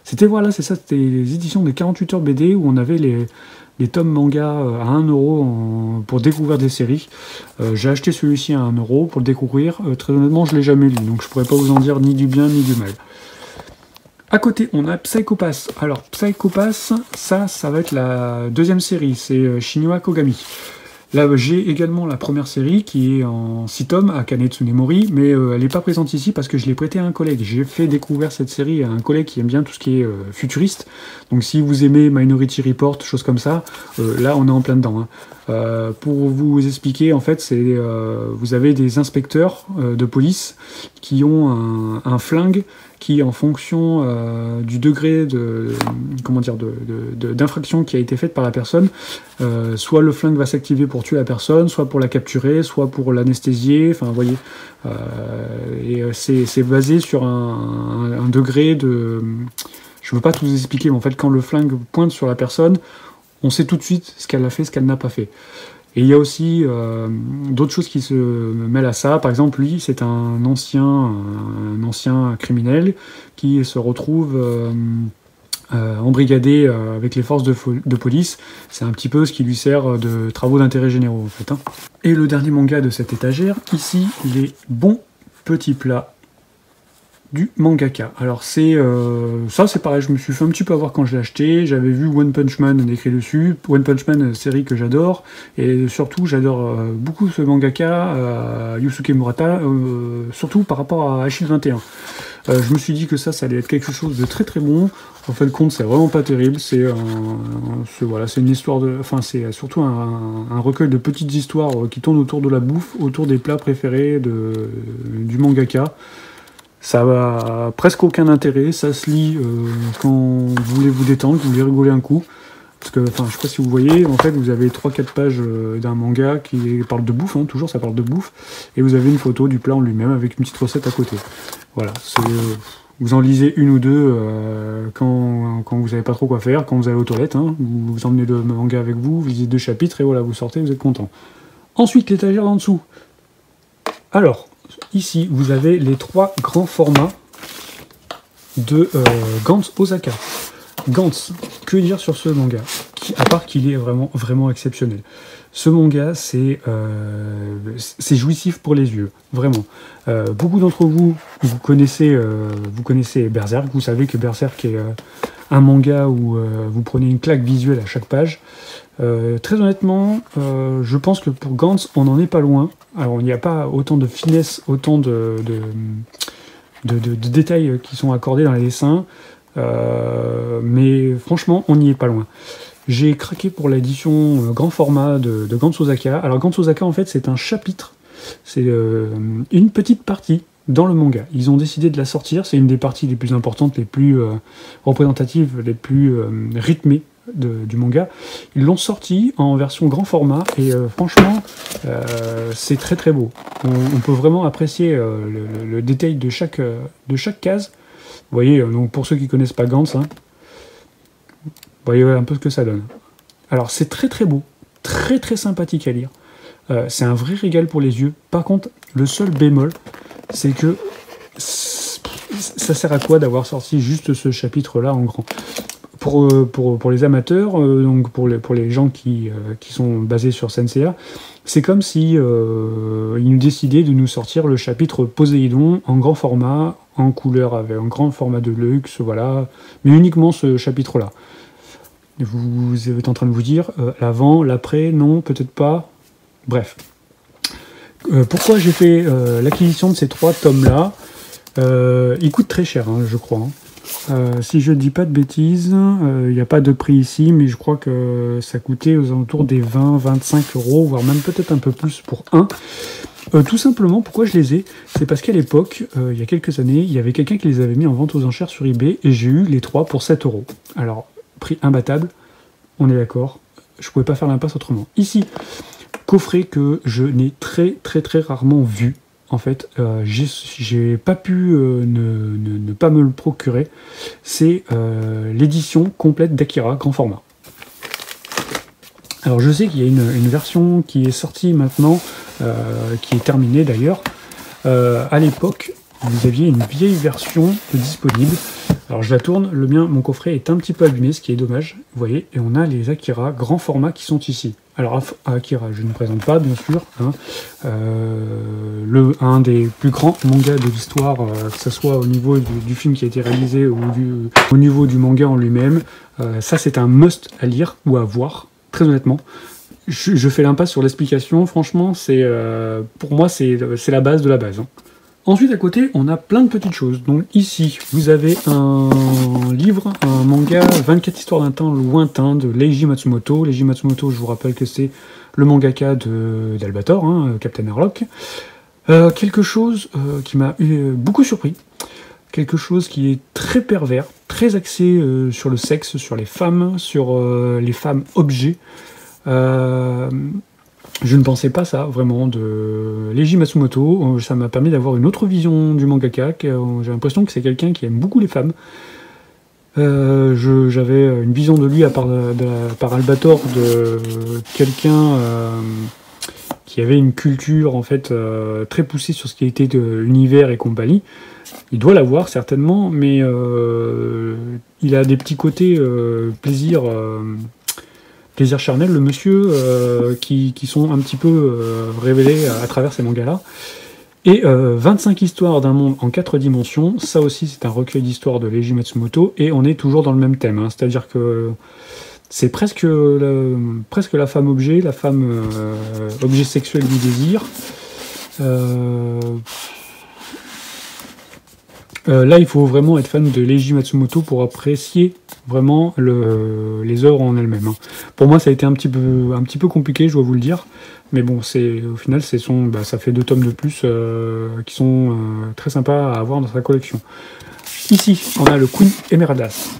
C'était, voilà, c'est ça, c'était les éditions des 48 heures BD où on avait les tomes manga à 1 € pour découvrir des séries. J'ai acheté celui-ci à 1 € pour le découvrir. Très honnêtement, je ne l'ai jamais lu, donc je pourrais pas vous en dire ni du bien ni du mal. À côté, on a Psycho Pass. Alors, Psycho Pass, ça va être la 2e série, c'est Shinua Kogami. Là, j'ai également la première série qui est en 6 tomes à Kanetsune Mori, mais elle n'est pas présente ici parce que je l'ai prêtée à un collègue. J'ai fait découvrir cette série à un collègue qui aime bien tout ce qui est futuriste. Donc si vous aimez Minority Report, choses comme ça, là on est en plein dedans. Hein. Pour vous expliquer, en fait, vous avez des inspecteurs de police qui ont un flingue qui, en fonction du degré d'infraction qui a été faite par la personne, soit le flingue va s'activer pour tuer la personne, soit pour la capturer, soit pour l'anesthésier, enfin, vous voyez. Et c'est basé sur un degré de... Je ne veux pas tout vous expliquer, mais en fait, quand le flingue pointe sur la personne, on sait tout de suite ce qu'elle a fait, ce qu'elle n'a pas fait. Et il y a aussi d'autres choses qui se mêlent à ça. Par exemple, lui, c'est un ancien criminel qui se retrouve embrigadé avec les forces de police. C'est un petit peu ce qui lui sert de travaux d'intérêt généraux, en fait. Hein. Et le dernier manga de cette étagère, ici, les bons petits plats du mangaka. Alors ça c'est pareil, je me suis fait un petit peu avoir quand je l'ai acheté, j'avais vu One Punch Man écrit dessus, One Punch Man série que j'adore, et surtout j'adore beaucoup ce mangaka, Yusuke Murata, surtout par rapport à Achille 21. Je me suis dit que ça allait être quelque chose de très très bon. En fin de compte, c'est vraiment pas terrible. C'est une histoire de, enfin c'est surtout un recueil de petites histoires qui tournent autour de la bouffe, autour des plats préférés du mangaka. Ça n'a presque aucun intérêt, ça se lit quand vous voulez vous détendre, vous voulez rigoler un coup. Parce que, enfin, je sais pas si vous voyez, en fait, vous avez 3-4 pages d'un manga qui parle de bouffe, hein, toujours ça parle de bouffe, et vous avez une photo du plat en lui-même avec une petite recette à côté. Voilà, vous en lisez une ou deux quand vous savez pas trop quoi faire, quand vous allez aux toilettes, hein, vous emmenez le manga avec vous, vous lisez 2 chapitres, et voilà, vous sortez, vous êtes content. Ensuite, l'étagère en dessous. Alors, ici, vous avez les 3 grands formats de Gantz Osaka. Gantz, que dire sur ce manga, à part qu'il est vraiment, vraiment exceptionnel. Ce manga, c'est jouissif pour les yeux, vraiment. Beaucoup d'entre vous, vous connaissez Berserk, vous savez que Berserk est un manga où vous prenez une claque visuelle à chaque page. Très honnêtement, je pense que pour Gantz, on n'en est pas loin. Alors, il n'y a pas autant de finesse, autant de détails qui sont accordés dans les dessins, mais franchement, on n'y est pas loin. J'ai craqué pour l'édition grand format de Gantz Osaka. Alors, Gantz Osaka, en fait, c'est un chapitre. C'est une petite partie dans le manga. Ils ont décidé de la sortir. C'est une des parties les plus importantes, les plus représentatives, les plus rythmées du manga. Ils l'ont sorti en version grand format et franchement c'est très très beau. On peut vraiment apprécier le détail de chaque case. Vous voyez, donc pour ceux qui connaissent pas Gantz, hein, vous voyez un peu ce que ça donne. Alors c'est très très beau, très très sympathique à lire. C'est un vrai régal pour les yeux. Par contre, le seul bémol, c'est que ça sert à quoi d'avoir sorti juste ce chapitre-là en grand ? Pour les amateurs, donc pour les gens qui sont basés sur Senseiya, c'est comme si ils nous décidaient de nous sortir le chapitre Poséidon en grand format, en couleur avec un grand format de luxe, voilà, mais uniquement ce chapitre-là. Vous êtes en train de vous dire, l'avant, l'après, non, peut-être pas, bref. Pourquoi j'ai fait l'acquisition de ces 3 tomes-là ? Ils coûtent très cher, hein, je crois. Hein. Si je dis pas de bêtises, il n'y a pas de prix ici, mais je crois que ça coûtait aux alentours des 20-25 euros, voire même peut-être un peu plus pour un. Tout simplement, pourquoi je les ai, c'est parce qu'à l'époque, il y a quelques années, il y avait quelqu'un qui les avait mis en vente aux enchères sur eBay, et j'ai eu les 3 pour 7 euros. Alors, prix imbattable, on est d'accord, je pouvais pas faire l'impasse autrement. Ici, coffret que je n'ai très rarement vu. En fait, j'ai pas pu ne pas me le procurer. C'est l'édition complète d'Akira, grand format. Alors je sais qu'il y a une version qui est sortie maintenant, qui est terminée d'ailleurs. À l'époque, vous aviez une vieille version disponible. Alors je la tourne, mon coffret est un petit peu abîmé, ce qui est dommage. Vous voyez, et on a les Akira grand format qui sont ici. Alors Akira, je ne présente pas bien sûr, hein, un des plus grands mangas de l'histoire, que ce soit au niveau du film qui a été réalisé ou au niveau du manga en lui-même. Ça c'est un must à lire ou à voir, très honnêtement. Je fais l'impasse sur l'explication, franchement, pour moi c'est la base de la base. Hein. Ensuite, à côté, on a plein de petites choses. Donc ici, vous avez un livre, un manga, 24 histoires d'un temps lointain de Leiji Matsumoto. Leiji Matsumoto, je vous rappelle que c'est le mangaka d'Albator, hein, Captain Harlock. Quelque chose qui m'a beaucoup surpris. Quelque chose qui est très pervers, très axé sur le sexe, sur les femmes objets. Je ne pensais pas ça, vraiment, de Leiji Matsumoto. Ça m'a permis d'avoir une autre vision du mangaka. J'ai l'impression que c'est quelqu'un qui aime beaucoup les femmes. J'avais une vision de lui par Albator, de quelqu'un qui avait une culture en fait très poussée sur ce qui était de l'univers et compagnie. Il doit l'avoir certainement, mais il a des petits côtés plaisir charnel, le monsieur, qui sont un petit peu révélés à travers ces mangas-là. Et 25 histoires d'un monde en 4 dimensions, ça aussi c'est un recueil d'histoires de Leiji Matsumoto, et on est toujours dans le même thème, hein, c'est-à-dire que c'est presque la femme objet, la femme objet sexuel du désir. Là, il faut vraiment être fan de Leiji Matsumoto pour apprécier vraiment les œuvres en elles-mêmes. Hein. Pour moi, ça a été un petit peu compliqué, je dois vous le dire. Mais bon, au final, ça fait 2 tomes de plus qui sont très sympas à avoir dans sa collection. Ici, on a le Queen Emeraldas.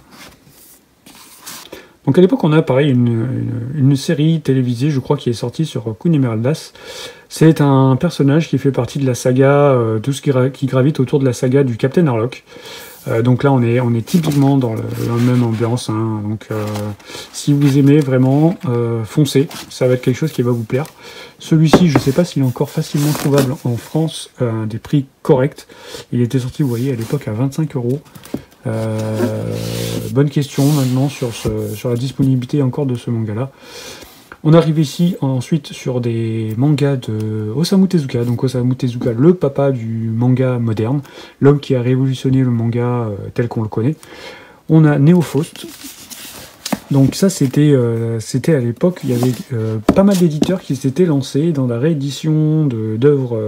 Donc à l'époque, on a pareil une série télévisée, je crois, qui est sortie sur Queen Emeraldas. C'est un personnage qui fait partie de la saga, tout ce qui gravite autour de la saga du Captain Harlock. Donc là, on est typiquement dans la même ambiance. Hein. Donc si vous aimez vraiment, foncez, ça va être quelque chose qui va vous plaire. Celui-ci, je ne sais pas s'il est encore facilement trouvable en France, des prix corrects. Il était sorti, vous voyez, à l'époque à 25 euros. Bonne question maintenant sur la disponibilité encore de ce manga-là. On arrive ici ensuite sur des mangas de Osamu Tezuka. Donc Osamu Tezuka, le papa du manga moderne, l'homme qui a révolutionné le manga tel qu'on le connaît. On a Neofaust. Donc ça c'était à l'époque, il y avait pas mal d'éditeurs qui s'étaient lancés dans la réédition d'œuvres,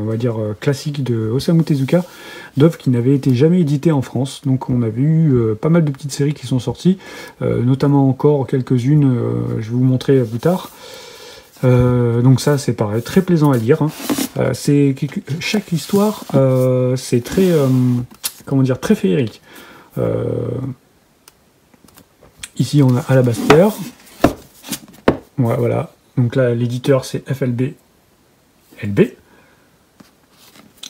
on va dire, classiques de Osamu Tezuka, d'œuvres qui n'avaient été jamais éditées en France. Donc on avait eu pas mal de petites séries qui sont sorties, notamment encore quelques-unes, je vais vous montrer plus tard. Donc ça c'est pareil, très plaisant à lire. Hein. Chaque histoire, c'est très, comment dire, très féerique. Ici, on a Alabaster. Ouais, voilà. Donc là, l'éditeur, c'est FLB LB. Et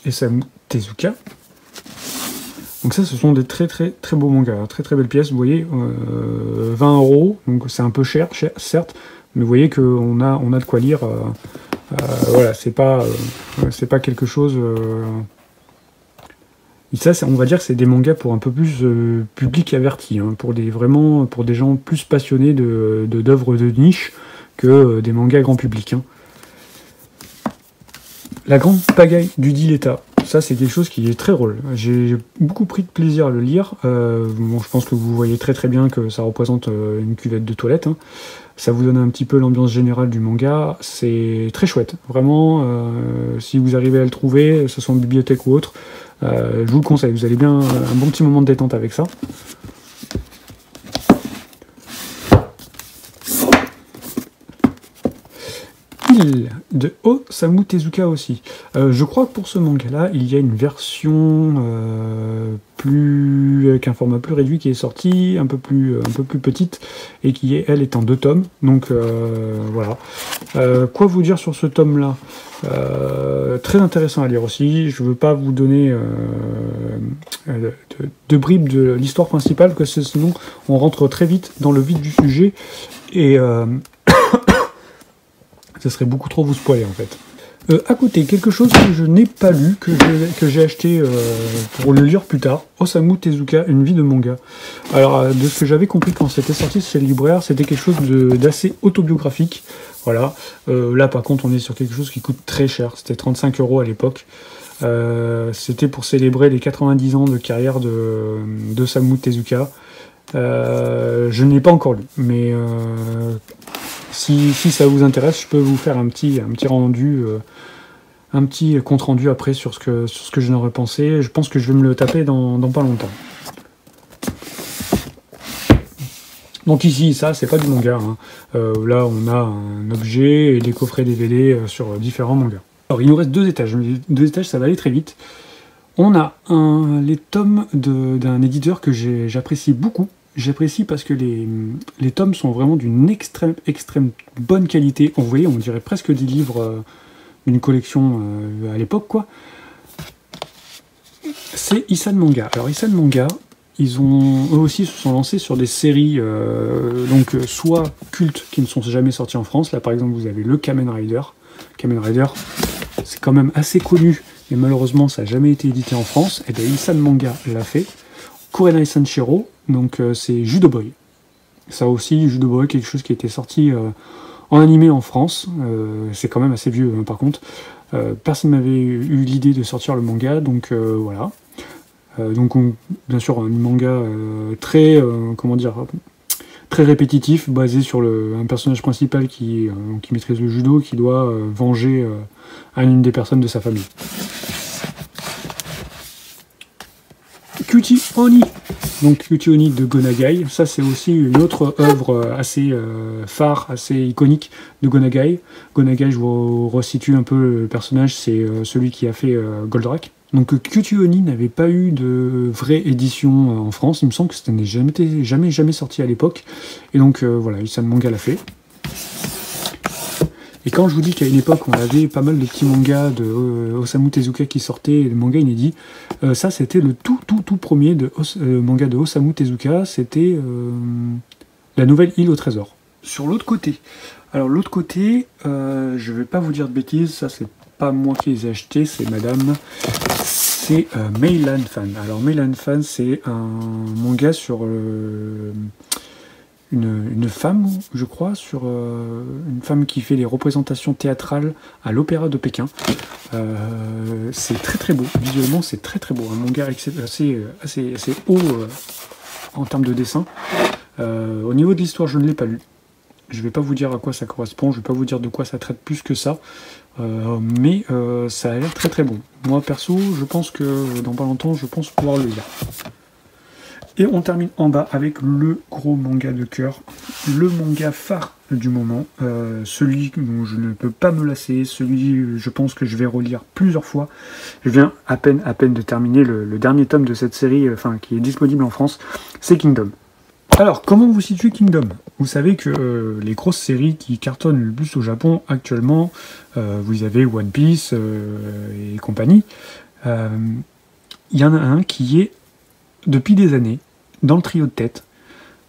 Osamu Tezuka. Donc ça, ce sont des très beaux mangas. Très belles pièces. Vous voyez, 20 euros. Donc c'est un peu cher, certes. Mais vous voyez qu'on a de quoi lire. Voilà, c'est pas quelque chose... Et ça, on va dire que c'est des mangas pour un peu plus public averti, hein, pour des gens plus passionnés d'œuvres de niche que des mangas grand public. Hein. La grande pagaille du Diletta, ça c'est quelque chose qui est très drôle. J'ai beaucoup pris de plaisir à le lire. Bon, je pense que vous voyez très bien que ça représente une cuvette de toilette. Hein. Ça vous donne un petit peu l'ambiance générale du manga. C'est très chouette. Vraiment, si vous arrivez à le trouver, que ce soit en bibliothèque ou autre, Je vous le conseille, vous allez bien un bon petit moment de détente avec ça. De Osamu Tezuka aussi. Je crois que pour ce manga-là, il y a une version avec un format plus réduit qui est sortie, un peu plus petite, et qui est, elle, est en 2 tomes. Donc voilà. Quoi vous dire sur ce tome-là? Très intéressant à lire aussi. Je ne veux pas vous donner de bribes de l'histoire principale, parce que sinon on rentre très vite dans le vif du sujet, et ça serait beaucoup trop vous spoiler en fait. À côté, quelque chose que je n'ai pas lu, que j'ai acheté pour le lire plus tard, Osamu Tezuka, Une vie de manga. Alors, de ce que j'avais compris quand c'était sorti chez le libraire, c'était quelque chose d'assez autobiographique. Voilà. Là, par contre, on est sur quelque chose qui coûte très cher. C'était 35 € à l'époque. C'était pour célébrer les 90 ans de carrière d'Osamu Tezuka. Je ne l'ai pas encore lu, mais si ça vous intéresse, je peux vous faire un petit rendu, un petit compte rendu après sur ce que j'en aurais pensé. Je pense que je vais me le taper dans pas longtemps. Donc ici, ça, c'est pas du manga. Hein. Là, on a un objet et des coffrets DVD sur différents mangas. Alors, il nous reste 2 étages. 2 étages, ça va aller très vite. On a les tomes d'un éditeur que j'apprécie beaucoup. J'apprécie parce que les tomes sont vraiment d'une extrême bonne qualité. Vous voyez, on dirait presque des livres d'une collection à l'époque, quoi. C'est Isan Manga. Alors Isan Manga, eux aussi se sont lancés sur des séries donc soit cultes qui ne sont jamais sorties en France. Là par exemple vous avez le Kamen Rider. Kamen Rider, c'est quand même assez connu, mais malheureusement ça n'a jamais été édité en France. Et bien Isan Manga l'a fait. Kurenai Sanshiro, donc c'est Judo Boy. Ça aussi, Judo Boy, quelque chose qui a été sorti en animé en France. C'est quand même assez vieux hein, par contre. Personne n'avait eu l'idée de sortir le manga, donc voilà. Donc bien sûr un manga très, comment dire, très répétitif, basé sur un personnage principal qui maîtrise le judo, qui doit venger une des personnes de sa famille. Cutie Oni, donc Cutie Oni de Go Nagai, ça c'est aussi une autre œuvre assez phare, assez iconique de Go Nagai. Go Nagai, je vous resitue un peu le personnage, c'est celui qui a fait Goldorak. Donc Cutie Oni n'avait pas eu de vraie édition en France, il me semble que c'était jamais sorti à l'époque, et donc voilà, Isan Manga l'a fait. Et quand je vous dis qu'à une époque, on avait pas mal de petits mangas de Osamu Tezuka qui sortaient, des mangas inédits, ça c'était le tout premier manga de Osamu Tezuka, c'était La Nouvelle Île au Trésor. Sur l'autre côté, alors l'autre côté, je vais pas vous dire de bêtises, ça c'est pas moi qui les ai achetés, c'est madame, c'est Meilan Fan. Alors Meilan Fan, c'est un manga sur une femme, je crois, sur une femme qui fait des représentations théâtrales à l'Opéra de Pékin. C'est très beau, visuellement c'est très beau, un manga assez haut en termes de dessin. Au niveau de l'histoire, je ne l'ai pas lu. Je ne vais pas vous dire à quoi ça correspond, je ne vais pas vous dire de quoi ça traite plus que ça, mais ça a l'air très bon. Moi perso, je pense que dans pas longtemps, je pense pouvoir le lire. Et on termine en bas avec le gros manga de cœur, le manga phare du moment, celui dont je ne peux pas me lasser, celui je pense que je vais relire plusieurs fois. Je viens à peine de terminer le dernier tome de cette série, qui est disponible en France, c'est Kingdom. Alors, comment vous situez Kingdom? Vous savez que les grosses séries qui cartonnent le plus au Japon actuellement, vous avez One Piece et compagnie, il y en a un qui est depuis des années dans le trio de tête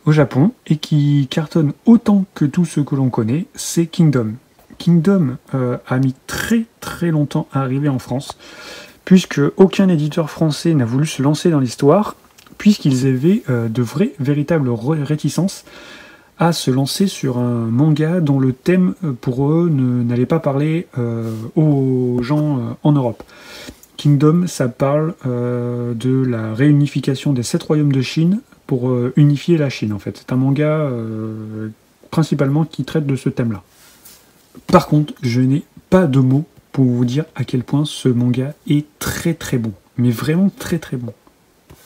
au Japon et qui cartonne autant que tous ceux que l'on connaît, c'est Kingdom. Kingdom a mis très longtemps à arriver en France, puisque aucun éditeur français n'a voulu se lancer dans l'histoire, puisqu'ils avaient de véritables réticences à se lancer sur un manga dont le thème pour eux n'allait pas parler aux gens en Europe. Kingdom, ça parle de la réunification des 7 royaumes de Chine pour unifier la Chine, en fait. C'est un manga principalement qui traite de ce thème-là. Par contre, je n'ai pas de mots pour vous dire à quel point ce manga est très bon. mais vraiment très très bon.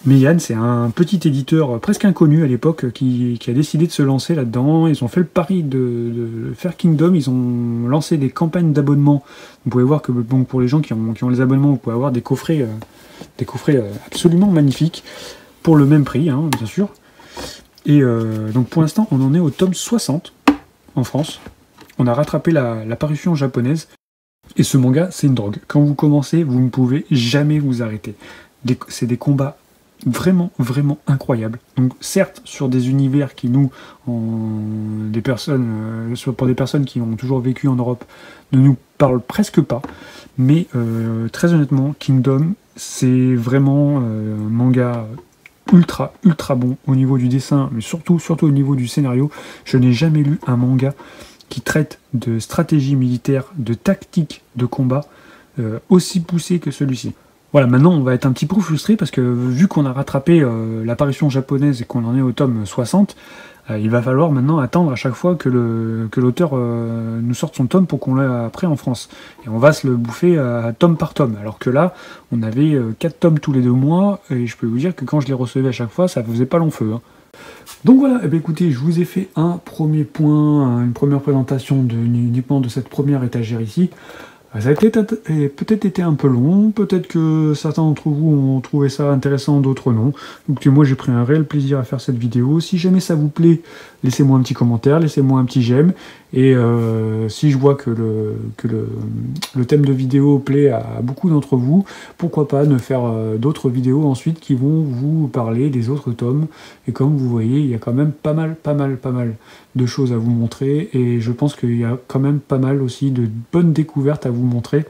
Meian, c'est un petit éditeur presque inconnu à l'époque qui a décidé de se lancer là-dedans. Ils ont fait le pari de faire Kingdom, ils ont lancé des campagnes d'abonnement. Vous pouvez voir que bon, pour les gens qui ont les abonnements, vous pouvez avoir des coffrets absolument magnifiques, pour le même prix, hein, bien sûr. Et donc pour l'instant, on en est au tome 60 en France. On a rattrapé la parution japonaise. Et ce manga, c'est une drogue. Quand vous commencez, vous ne pouvez jamais vous arrêter. C'est des combats vraiment, vraiment incroyables. Donc certes, sur des univers qui nous, pour des personnes qui ont toujours vécu en Europe, ne nous parlent presque pas. Mais très honnêtement, Kingdom, c'est vraiment un manga ultra, ultra bon au niveau du dessin, mais surtout au niveau du scénario. Je n'ai jamais lu un manga qui traite de stratégie militaire, de tactique de combat, aussi poussé que celui-ci. Voilà, maintenant on va être un petit peu frustré parce que vu qu'on a rattrapé l'apparition japonaise et qu'on en est au tome 60, il va falloir maintenant attendre à chaque fois que l'auteur nous sorte son tome pour qu'on l'ait après en France. Et on va se le bouffer à tome par tome. Alors que là, on avait 4 tomes tous les 2 mois, et je peux vous dire que quand je les recevais à chaque fois, ça faisait pas long feu. Hein. Donc voilà, eh bien écoutez, je vous ai fait un premier point, une première présentation uniquement de cette première étagère ici. Ça a peut-être été un peu long, peut-être que certains d'entre vous ont trouvé ça intéressant, d'autres non. Donc moi j'ai pris un réel plaisir à faire cette vidéo. Si jamais ça vous plaît, laissez-moi un petit commentaire, laissez-moi un petit j'aime. Et si je vois que le thème de vidéo plaît à beaucoup d'entre vous, pourquoi pas ne faire d'autres vidéos ensuite qui vont vous parler des autres tomes. Et comme vous voyez, il y a quand même pas mal de choses à vous montrer. Et je pense qu'il y a quand même pas mal aussi de bonnes découvertes à vous montrer.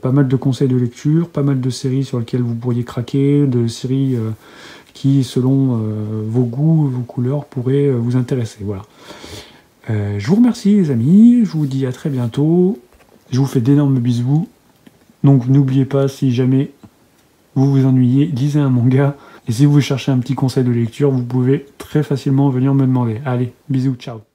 Pas mal de conseils de lecture, pas mal de séries sur lesquelles vous pourriez craquer, de séries qui, selon vos goûts, vos couleurs, pourraient vous intéresser. Voilà. Je vous remercie les amis, je vous dis à très bientôt, je vous fais d'énormes bisous, donc n'oubliez pas, si jamais vous vous ennuyez, lisez un manga, et si vous cherchez un petit conseil de lecture, vous pouvez très facilement venir me demander. Allez, bisous, ciao.